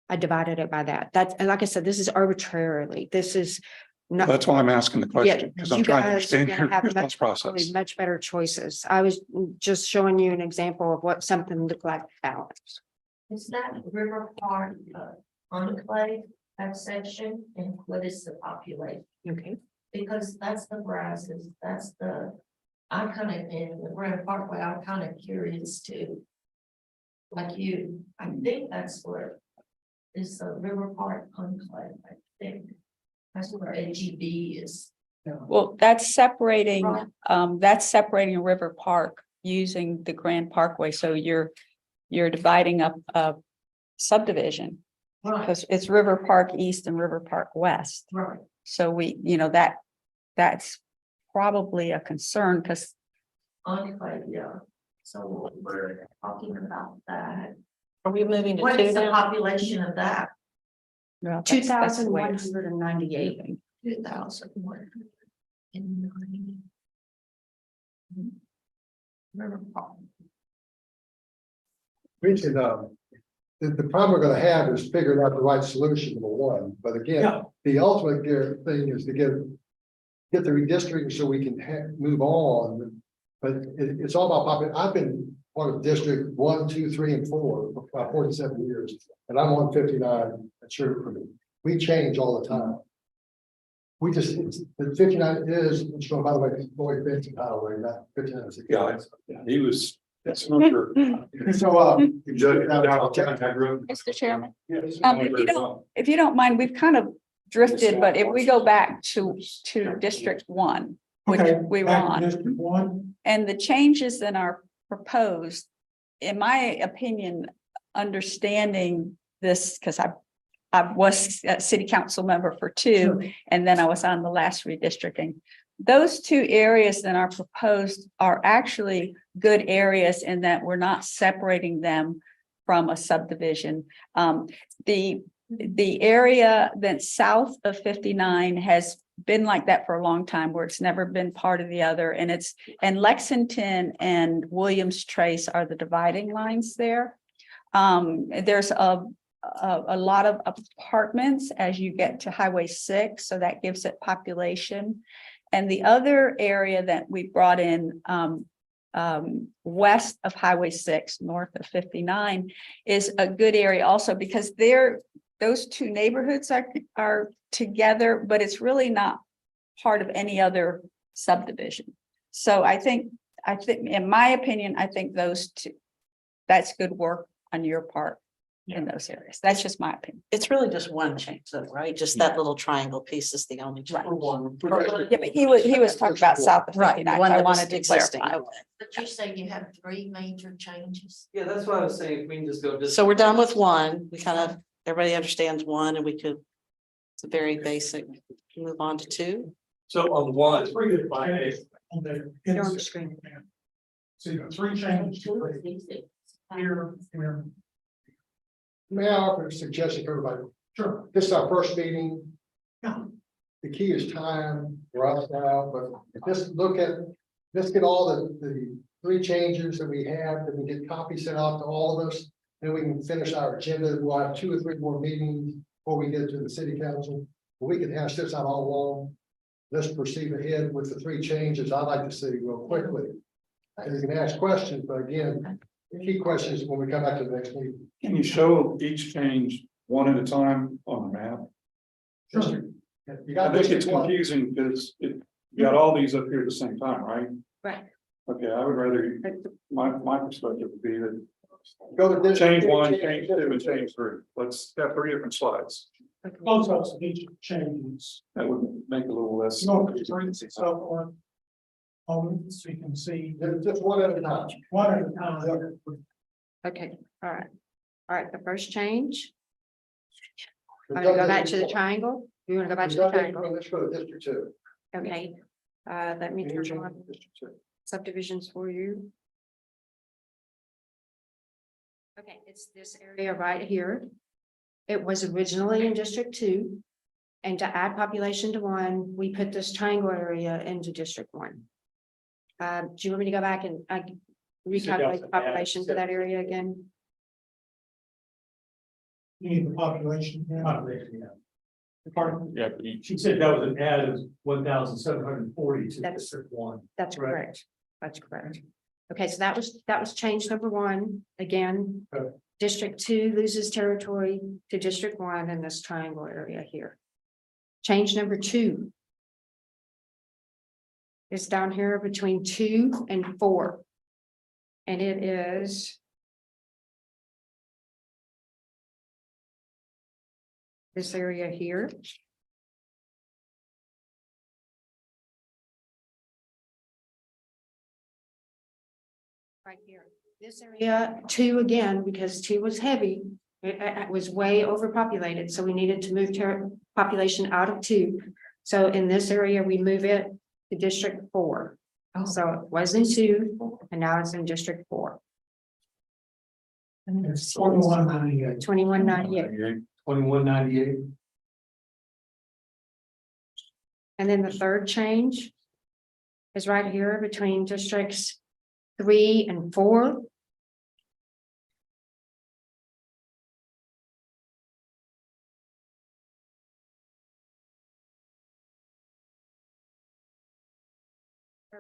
M: I divided it by that. That's, and like I said, this is arbitrarily, this is not.
I: That's why I'm asking the
M: Yeah,
I: question, because I'm
M: you
I: trying to
M: guys are
I: understand
M: gonna
I: your
M: have
I: your thought
M: much,
I: process.
M: much better choices. I was just showing you an example of what something looked like balance.
F: Is that River Park enclave, that section, and what is the population?
M: Okay.
F: Because that's the grasses, that's the, I kind of, in the Grand Parkway, I'm kind of curious too. Like you, I think that's where is the River Park enclave, I think. That's where AGB is.
H: Well, that's separating,
F: Right.
H: that's separating River Park using the Grand Parkway. So you're dividing up a subdivision.
F: Right,
H: Because it's River Park East and River Park West.
F: right.
H: So we, that's probably a concern because
F: Enclave, yeah. So we're talking about that.
G: Are we moving to
F: What
G: two
F: is the
G: now?
F: population of that?
M: 2,198.
F: 2,190. River Park.
A: We can, the problem we're gonna have is figuring out the right solution, number one, but again,
D: Yeah.
A: the ultimate thing is to get the redistricting so we can move on. But it's all about I've been part of District 1, 2, 3, and 4 for about 47 years, and I'm on 59 at Sugarcreek. We change all the time. We just, the 59 is, which, by the way, Lloyd Benson Highway, not 59.
I: Yeah, he was, that's not sure.
A: So,
H: Mr. Chairman,
A: yes.
H: if you don't mind, we've kind of drifted, but if we go back to District 1, which
D: Okay,
H: we were
D: back to
H: on,
D: District 1.
H: and the changes that are proposed, in my opinion, understanding this, because I was a city council member for 2, and then I was on the last redistricting. Those 2 areas that are proposed are actually good areas in that we're not separating them from a subdivision. The area that's south of 59 has been like that for a long time, where it's never been part of the other, and Lexington and Williams Trace are the dividing lines there. There's a lot of apartments as you get to Highway 6, so that gives it population. And the other area that we brought in west of Highway 6, north of 59, is a good area also, because those 2 neighborhoods are together, but it's really not part of any other subdivision. So I think, in my opinion, I think those 2, that's good work on your part in those areas. That's just my opinion.
G: It's really just one change though, right? Just that little triangle piece is the only. change.
H: Yeah, but he was talking about south of
G: Right,
H: 59.
G: the one
H: I
G: that was
H: wanted to
G: existing.
H: clarify.
G: Okay.
F: But you say you have 3 major changes?
E: Yeah, that's what I was saying. If we can just go.
G: So we're done with 1. We kind of, everybody understands 1 and we could, it's a very basic, move on to 2.
L: So on one,
D: It's pretty good by on the.
M: They're on the screen.
D: So you got 3 changes. Here.
A: May I offer a suggestion for everybody?
D: Sure.
A: This is our first meeting.
D: Yeah.
A: The key is time for us now, but let's get all the 3 changes that we have, that we get copies sent out to all of us. Then we can finish our agenda. We'll have 2 or 3 more meetings before we get to the city council. We can hash this out all along. Let's proceed ahead with the 3 changes I'd like to see real quickly. And you can ask questions, but again, the key questions when we come back to the next meeting.
I: Can you show each change one at a time on the map?
A: Sure. You
I: I
A: got
I: think it's
A: this one.
I: confusing because you got all these up here at the same time, right?
M: Right.
I: Okay, I would rather, my perspective would be that
A: Go to this.
I: change 1, change 2, and change 3. Let's have 3 different slides.
D: Photos of each changes.
I: That would make it a little less.
D: So so you can see
A: Just one at a time.
D: one at a time.
M: Okay, all right. All right, the first change. I'm gonna go back to the triangle. You wanna go back to the triangle?
A: Let's go to District 2.
M: Okay. Let me turn on
A: District 2.
M: subdivisions for you. Okay, it's this area right here. It was originally in District 2. And to add population to 1, we put this triangle area into District 1. Do you want me to go back and recalculate the population for that area again?
D: You need the population.
L: Population, yeah.
D: Pardon?
K: Yeah,
L: She said that was an add of 1,740 to
M: That's-
L: District 1.
M: That's
L: Right.
M: correct. That's correct. Okay, so that was change number one. Again,
L: Okay.
M: District 2 loses territory to District 1 in this triangle area here. Change number 2 is down here between 2 and 4. And it is this area here. Right here, this area, 2 again, because 2 was heavy, it was way overpopulated, so we needed to move population out of 2. So in this area, we move it to District 4. So it was in 2, and now it's in District 4.
D: It's 2198.
M: 2198.
L: 2198.
M: And then the third change is right here between districts 3 and 4.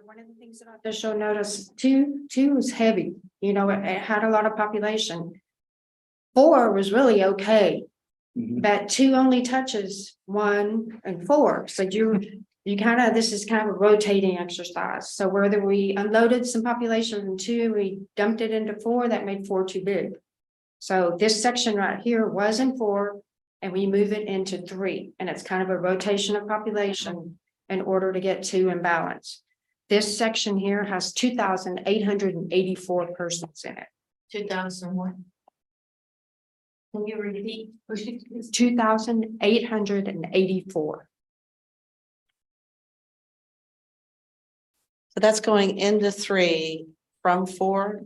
M: One of the things that I just showed notice, two is heavy, you know, it had a lot of population. 4 was really okay. But 2 only touches 1 and 4, so you kind of, this is kind of a rotating exercise. So whether we unloaded some population from 2, we dumped it into 4, that made 4 too big. So this section right here was in 4, and we move it into 3, and it's kind of a rotation of population in order to get 2 in balance. This section here has 2,884 persons in it.
F: 2001. Can you repeat?
M: 2,884.
G: So that's going into 3 from 4.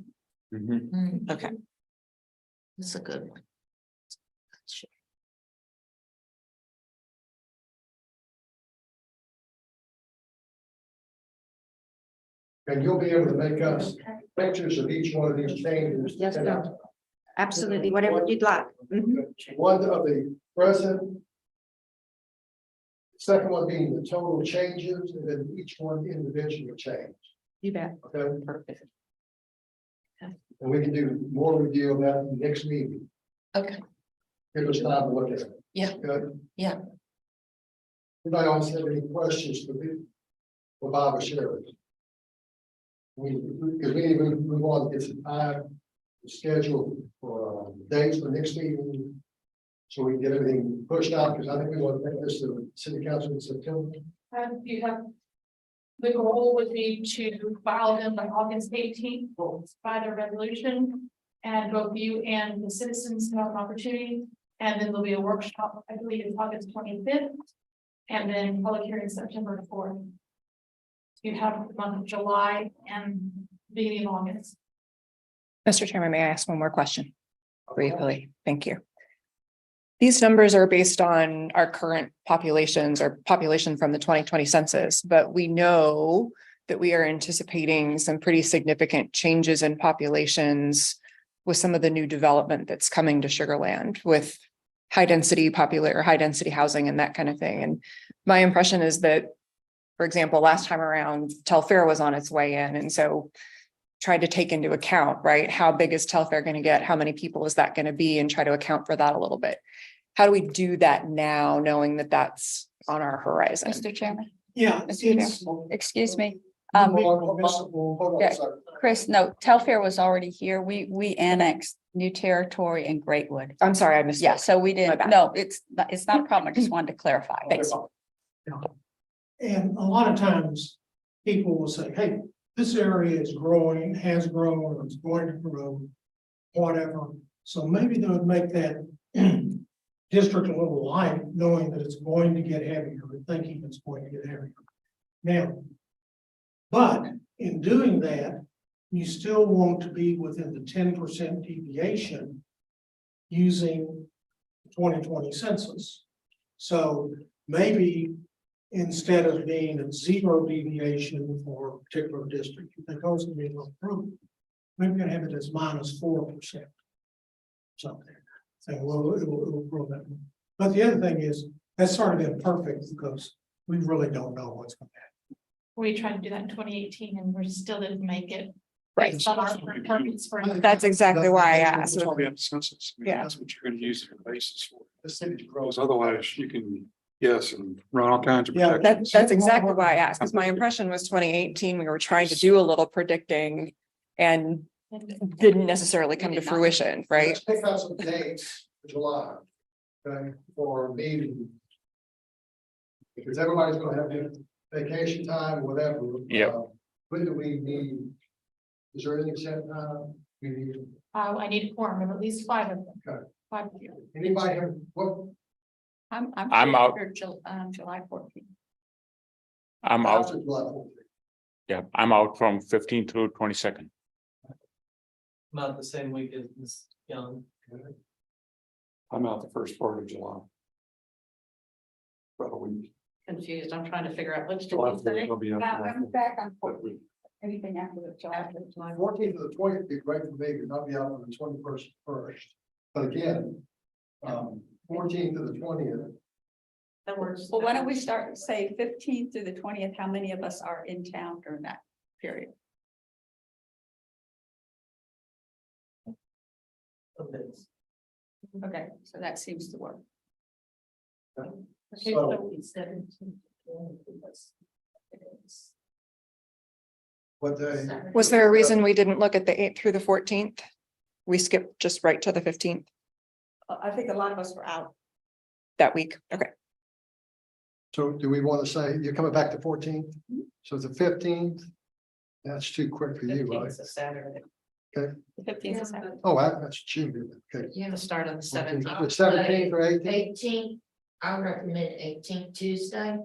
K: mhm.
G: Okay.
F: That's a good one.
A: And you'll be able to make us pictures of each one of these changes.
M: Yes, sir. Absolutely, whatever you'd like. Mhm.
A: One of the present. Second one being the total changes, and then each one individual change,
M: You bet.
A: okay?
F: Perfect.
A: And we can do more review of that next meeting.
F: Okay.
A: Give us time to look at it.
F: Yeah.
A: Good?
F: Yeah.
A: Anybody else have any questions for me? For Bob or Sherry? Because we need to move on, to get some time scheduled for dates for next meeting. So we can get everything pushed out, because I think we want to take this to the city council in September.
C: You have, the goal would be to file them by August 18th by the resolution. And both you and the citizens have an opportunity, and then there'll be a workshop, I believe it's August 25th. And then public hearing September 4th. You have the month of July and beginning of August.
J: Mr. Chairman, may I ask one more question? Briefly, thank you. These numbers are based on our current populations or population from the 2020 census, but we know that we are anticipating some pretty significant changes in populations with some of the new development that's coming to Sugar Land with high density housing and that kind of thing. And my impression is that, for example, last time around, Telfair was on its way in, and so tried to take into account, right? How big is Telfair going to get? How many people is that going to be? And try to account for that a little bit. How do we do that now, knowing that that's on our horizon?
H: Mr. Chairman,
D: Yeah.
H: excuse me.
A: Hold on,
H: Yeah.
A: sorry.
H: Chris, no, Telfair was already here. We annexed new territory in Greatwood.
J: I'm sorry, I missed.
H: Yeah, so we didn't,
J: bad.
H: no, it's not a problem. I just wanted to clarify. Thanks.
D: And a lot of times, people will say, hey, this area is growing, has grown, or it's going to grow, whatever. So maybe they would make that district a little light, knowing that it's going to get heavier, or thinking it's going to get heavier. Now, but in doing that, you still want to be within the 10% deviation using the 2020 census. So maybe instead of being at 0 deviation for a particular district, you think, oh, it's going to be a little improvement. Maybe you're going to have it as -4%. Something. So we'll grow that. But the other thing is, that's sort of been perfect because we really don't know what's going to happen.
C: We tried to do that in 2018 and we still didn't make it.
J: Right.
C: Based on our permits for-
J: That's exactly why I asked.
I: That's why we have the census. I mean,
J: Yeah.
I: That's what you're gonna use as your basis for.
A: The city
I: Because
A: grows.
I: otherwise you can guess and run all kinds of.
D: Yeah,
I: projections.
J: That's exactly why I asked, because my impression was 2018, we were trying to do a little predicting and didn't necessarily come to fruition, right?
A: Let's pick out some dates for July. Okay, for meeting. Because everybody's gonna have their vacation time, whatever.
K: Yep.
A: When do we need? Is there any set time? We need,
C: I need a quorum of at least 5 of them.
A: Okay.
C: 5 of you.
A: anybody have, what,
K: I'm out.
C: July 14th.
K: I'm
A: how's
K: out,
A: it July?
K: yeah, I'm out from 15 through 22nd.
E: Not the same week as Ms. Young.
I: I'm out the first part of July. About a week.
G: Confused. I'm trying to figure out which.
I: July 4th, I'll be out
H: I'm back on
I: that week.
H: anything after the July.
A: 14th to the 20th would be great for me, because I'll be out on the 21st first. But again, 14th to the 20th.
G: That works.
H: Well, why don't we start, say 15th through the 20th, how many of us are in town during that period? Okay, so that seems to work.
C: Okay,
A: So-
C: so it's 17th.
A: What day?
J: Was there a reason we didn't look at the 8th through the 14th? We skipped just right to the 15th
H: I think a lot of us were out.
J: that week. Okay.
A: So do we want to say you're coming back to 14th? So the 15th? That's too quick for you, right?
G: It's a Saturday.
A: Okay.
H: The 15th is Saturday.
A: Oh, that's June. Okay.
F: You have
G: To start on the
A: The
G: 17th.
A: 17th or 18th?
F: 18th, I recommend 18th Tuesday.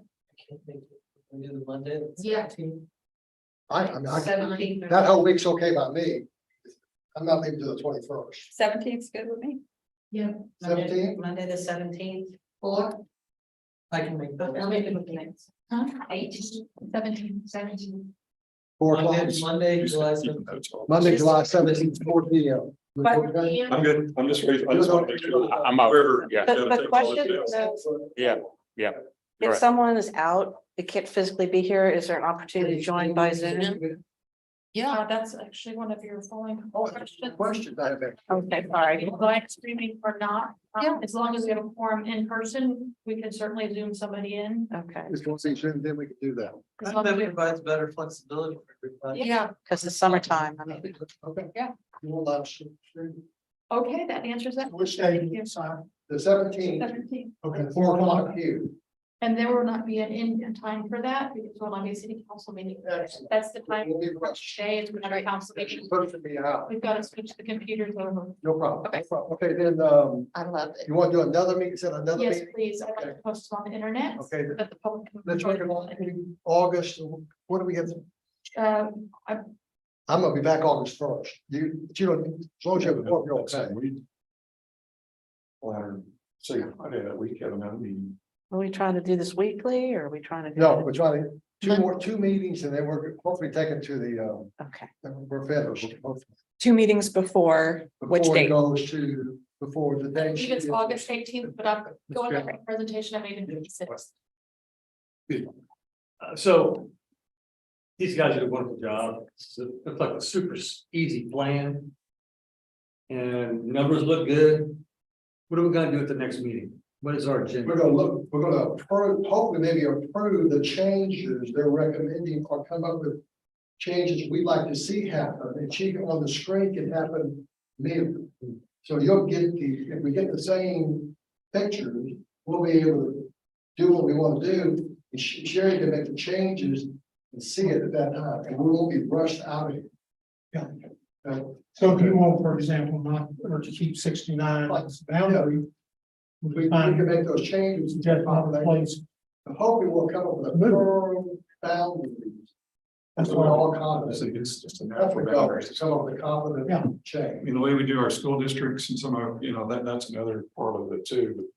E: We do the Monday.
F: Yeah.
A: I mean,
F: 17th.
A: that whole week's okay by me. I'm not leaving till the 21st.
H: 17th is good with me.
F: Yeah.
A: 17th?
G: Monday, the 17th.
F: Or,
E: I can make that.
F: let me look at it.
C: Huh?
F: 18th,
C: 17th.
F: 17th.
A: 4 o'clock.
E: Monday, July
I: Keep
E: 7th.
I: notes all.
A: Monday, July 17th, 4 P.M. Okay?
I: I'm good. I'm just ready. I just want to make sure.
K: I'm out,
I: Whoever-
K: yeah.
G: The question,
K: Yeah, yeah.
G: if
K: Correct.
G: someone is out, they can't physically be here, is there an opportunity to join by Zoom?
C: Yeah, that's actually one of your following
A: Oh,
C: questions.
A: question I have.
G: Okay, sorry.
C: Live streaming or not, as long as we have a forum in person, we can certainly zoom somebody in.
G: Okay,
A: Just want to see Zoom, then we can do that.
C: As long as we-
E: provides better flexibility for everybody.
C: Yeah,
G: because it's summertime. I mean,
A: Okay.
C: Yeah.
A: You will allow stream.
C: okay, that answers that.
D: Which day do you sign?
A: The 17th,
C: 17th.
A: okay, 4 o'clock here.
C: And there will not be an in time for that because we'll not be a city council meeting. That's the time.
A: We'll be rushed.
C: Today is we have a council
A: It's
C: meeting.
A: supposed to be out.
C: We've got to switch the computers over.
A: No problem.
C: Okay.
A: No problem. Okay, then,
F: I love it.
A: you want to do another meeting, set another
C: Yes,
A: meeting?
C: please. I'd like to post it on the internet.
A: Okay.
C: So that the public. can-
A: Let's make it on August, what do we get?
C: I'm
A: I'm gonna be back August 1st. You don't, as long as you have a report, you're okay.
I: Well, see, I did that week, I mean,
G: are we trying to do this weekly or are we trying to? do
A: No,
G: it-
A: we're trying to, two meetings and then we're hopefully taken to the,
G: Okay,
A: we're finished. hopefully.
J: 2 meetings before which
A: Before it
J: date?
A: goes to, before the
C: I
A: day.
C: believe it's August 18th, but I'm going over the presentation I made in 56.
L: So these guys did a wonderful job. It's like a super easy plan. And numbers look good. What are we gonna do at the next meeting? What is our agenda?
A: We're gonna look, we're gonna approve, hopefully maybe approve the changes they're recommending or come up with changes we'd like to see happen, and see on the screen can happen immediately. So you'll get if we get the same pictures, we'll be able to do what we want to do. And Sherry can make the changes and see it at that time, and we won't be rushed out of it.
D: Yeah.
A: Uh,
D: So if you want, for example, not, or to keep 69 as the boundary.
A: we can make those changes.
D: Just not replace.
A: Hopefully we'll come up with a firm boundaries.
D: That's
A: So we're
D: what
A: all
I: I
A: confident.
I: think it's just a
A: That's
I: natural
A: what goes,
I: boundary.
A: to come up with a confident
D: Yeah.
A: change.
I: I mean, the way we do our school districts and some of, that's another part of it too.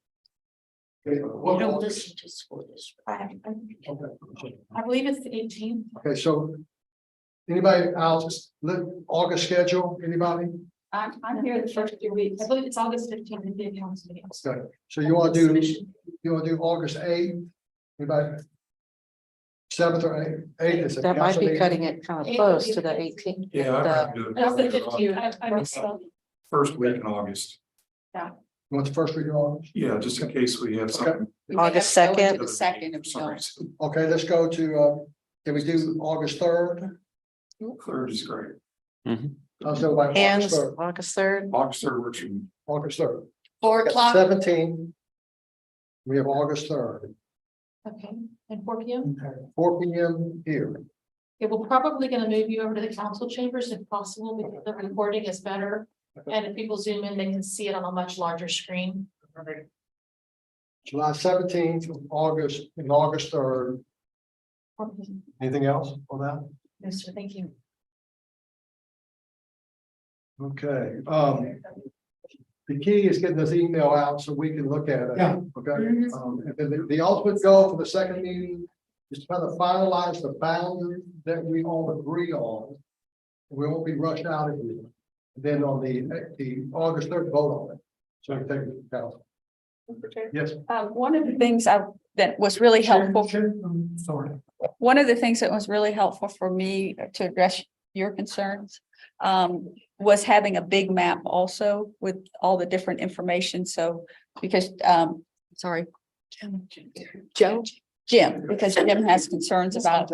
A: Okay,
F: You don't listen to school district.
C: I believe it's the 18th.
A: Okay, so anybody else, August schedule, anybody?
C: I'm here the first 2 weeks. I believe it's August 15th in the council meeting.
A: Okay, so you want to do August 8th? Anybody? 7th or 8th is a
G: That might
A: council
G: be
A: meeting.
G: cutting it kind of close to the 18th.
I: Yeah. I can do
C: That's the
I: it.
C: 15th. I missed that.
I: First week in August.
A: You want the first week of August?
I: Yeah, just in case we have something.
G: August 2nd.
H: The second of
I: For some reason.
A: Okay, let's go to, can we do August 3rd?
I: Third is great.
A: How's everybody?
G: And
A: August 3rd.
G: August 3rd.
I: August 3rd works for me.
A: August 3rd.
C: 4 o'clock.
A: 17. We have August 3rd,
C: Okay, and 4 p.m.
A: 4 p.m. here.
C: Okay, we're probably gonna move you over to the council chambers if possible, because the recording is better. And if people zoom in, they can see it on a much larger screen.
A: July 17th, August, and August 3rd. Anything else on that?
C: No, sir, thank you.
A: Okay, the key is getting this email out so we can look at it.
D: Yeah.
A: Okay, and then the ultimate goal for the second meeting is to kind of finalize the boundary that we all agree on. We won't be rushed out of here. Then on the August 3rd, vote on it. So I can take it to the council. Yes.
H: One of the things that was really helpful.
D: Sorry.
H: One of the things that was really helpful for me to address your concerns was having a big map also with all the different information. So because sorry, Jim, because Jim has concerns about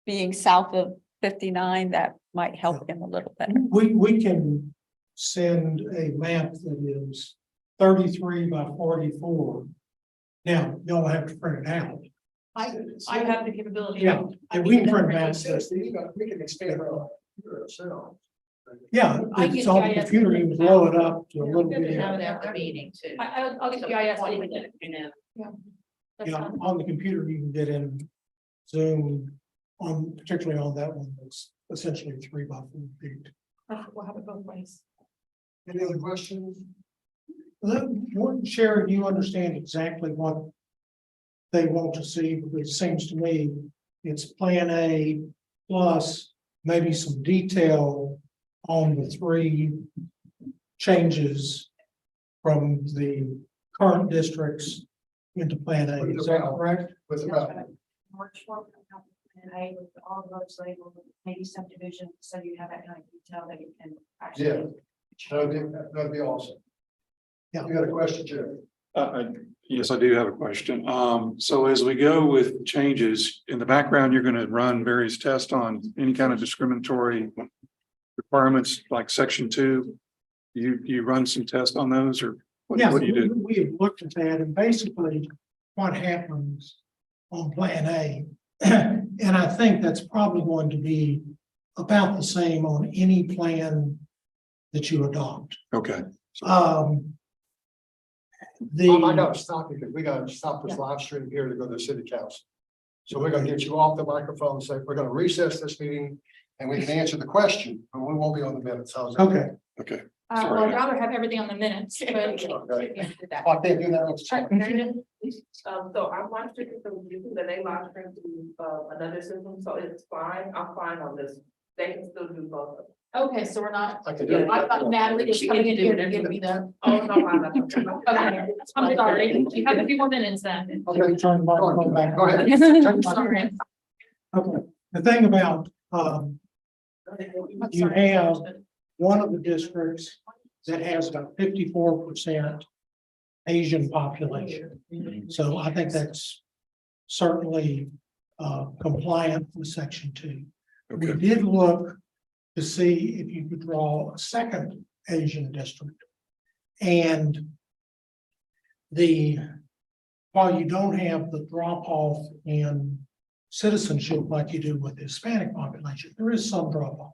H: being south of 59, that might help him a little bit.
D: We can send a map that is 33 by 44. Now, y'all have to print it out.
C: I have the capability.
D: Yeah, and we can print it out.
A: We can expand our ourselves.
D: Yeah,
C: I
D: if it's
C: get
D: on the
C: GIS.
D: computer, you can blow it up to a little
C: Good to
D: bit.
C: have it
F: At the meeting too.
C: I'll get GIS. Yeah. That's
D: Yeah,
C: fine.
D: on the computer, you can get in Zoom on, particularly on that one, that's essentially 3 by 4 feet.
C: We'll have it both ways.
A: Any other questions?
D: Sharon, you understand exactly what they want to see, because it seems to me it's Plan A plus maybe some detail on the 3 changes from the current districts into Plan A. Is that correct?
A: With the map.
M: March 4th, and with all roads labeled, maybe subdivision, so you have that kind of detail that you can actually.
A: Yeah. That'd be awesome.
D: Yeah.
A: You got a question, Jerry?
I: Yes, I do have a question. So as we go with changes in the background, you're going to run various tests on any kind of discriminatory requirements like section 2. You run some tests on those, or what
D: Yeah,
I: do you do?
D: we have looked at that, and basically what happens on Plan A, and I think that's probably going to be about the same on any plan that you adopt.
I: Okay.
A: I
D: The,
A: gotta stop you because we gotta stop this live stream here to go to the city council. So we're gonna get you off the microphone, and say, we're gonna recess this meeting and we can answer the question, but we won't be on the minutes. How's that?
D: okay,
I: Okay.
C: Well, I'd rather have everything on the minutes, but.
A: Okay. I can't do that.
N: So I watched it from using the name live stream to another system, so it's fine, I'm fine on this, they can still do both of them.
C: Okay, so we're not,
A: I can do it.
C: I thought Natalie was coming in here to give me the.
N: Oh, no, I'm not.
C: Okay, I'm sorry, you have a few more minutes then.
D: okay, turn the microphone back.
A: Go ahead.
C: Sorry.
D: Okay, the thing about, you have one of the districts that has about 54% Asian population. So I think that's certainly compliant with section 2. We
I: Okay.
D: did look to see if you could draw a second Asian district. And while you don't have the drop off in citizenship like you do with the Hispanic population, there is some drop off.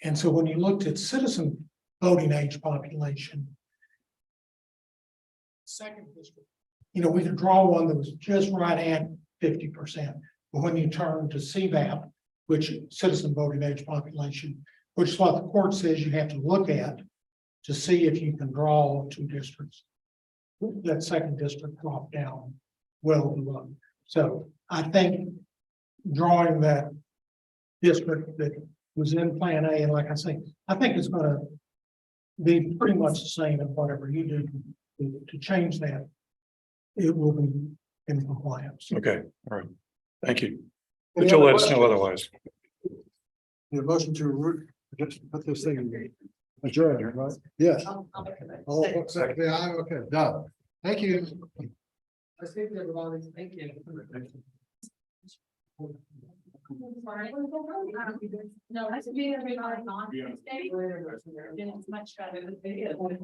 D: And so when you looked at citizen voting age population, second district, we could draw one that was just right at 50%. But when you turn to CVAP, which citizen voting age population, which is what the court says you have to look at to see if you can draw 2 districts, that second district dropped down well below. So I think drawing that district that was in Plan A, and like I say, I think it's going to be pretty much the same in whatever you do to change that. It will be in compliance.
I: Okay, all right. Thank you.
A: Any
I: But you'll
A: other
I: let us know
A: questions?
I: otherwise.
A: The motion to just put this thing in adjourn, right? Yes. All, second, yeah, okay, done. Thank you. I see everybody. Thank you.
C: No, that's being everybody on. It's much better than video.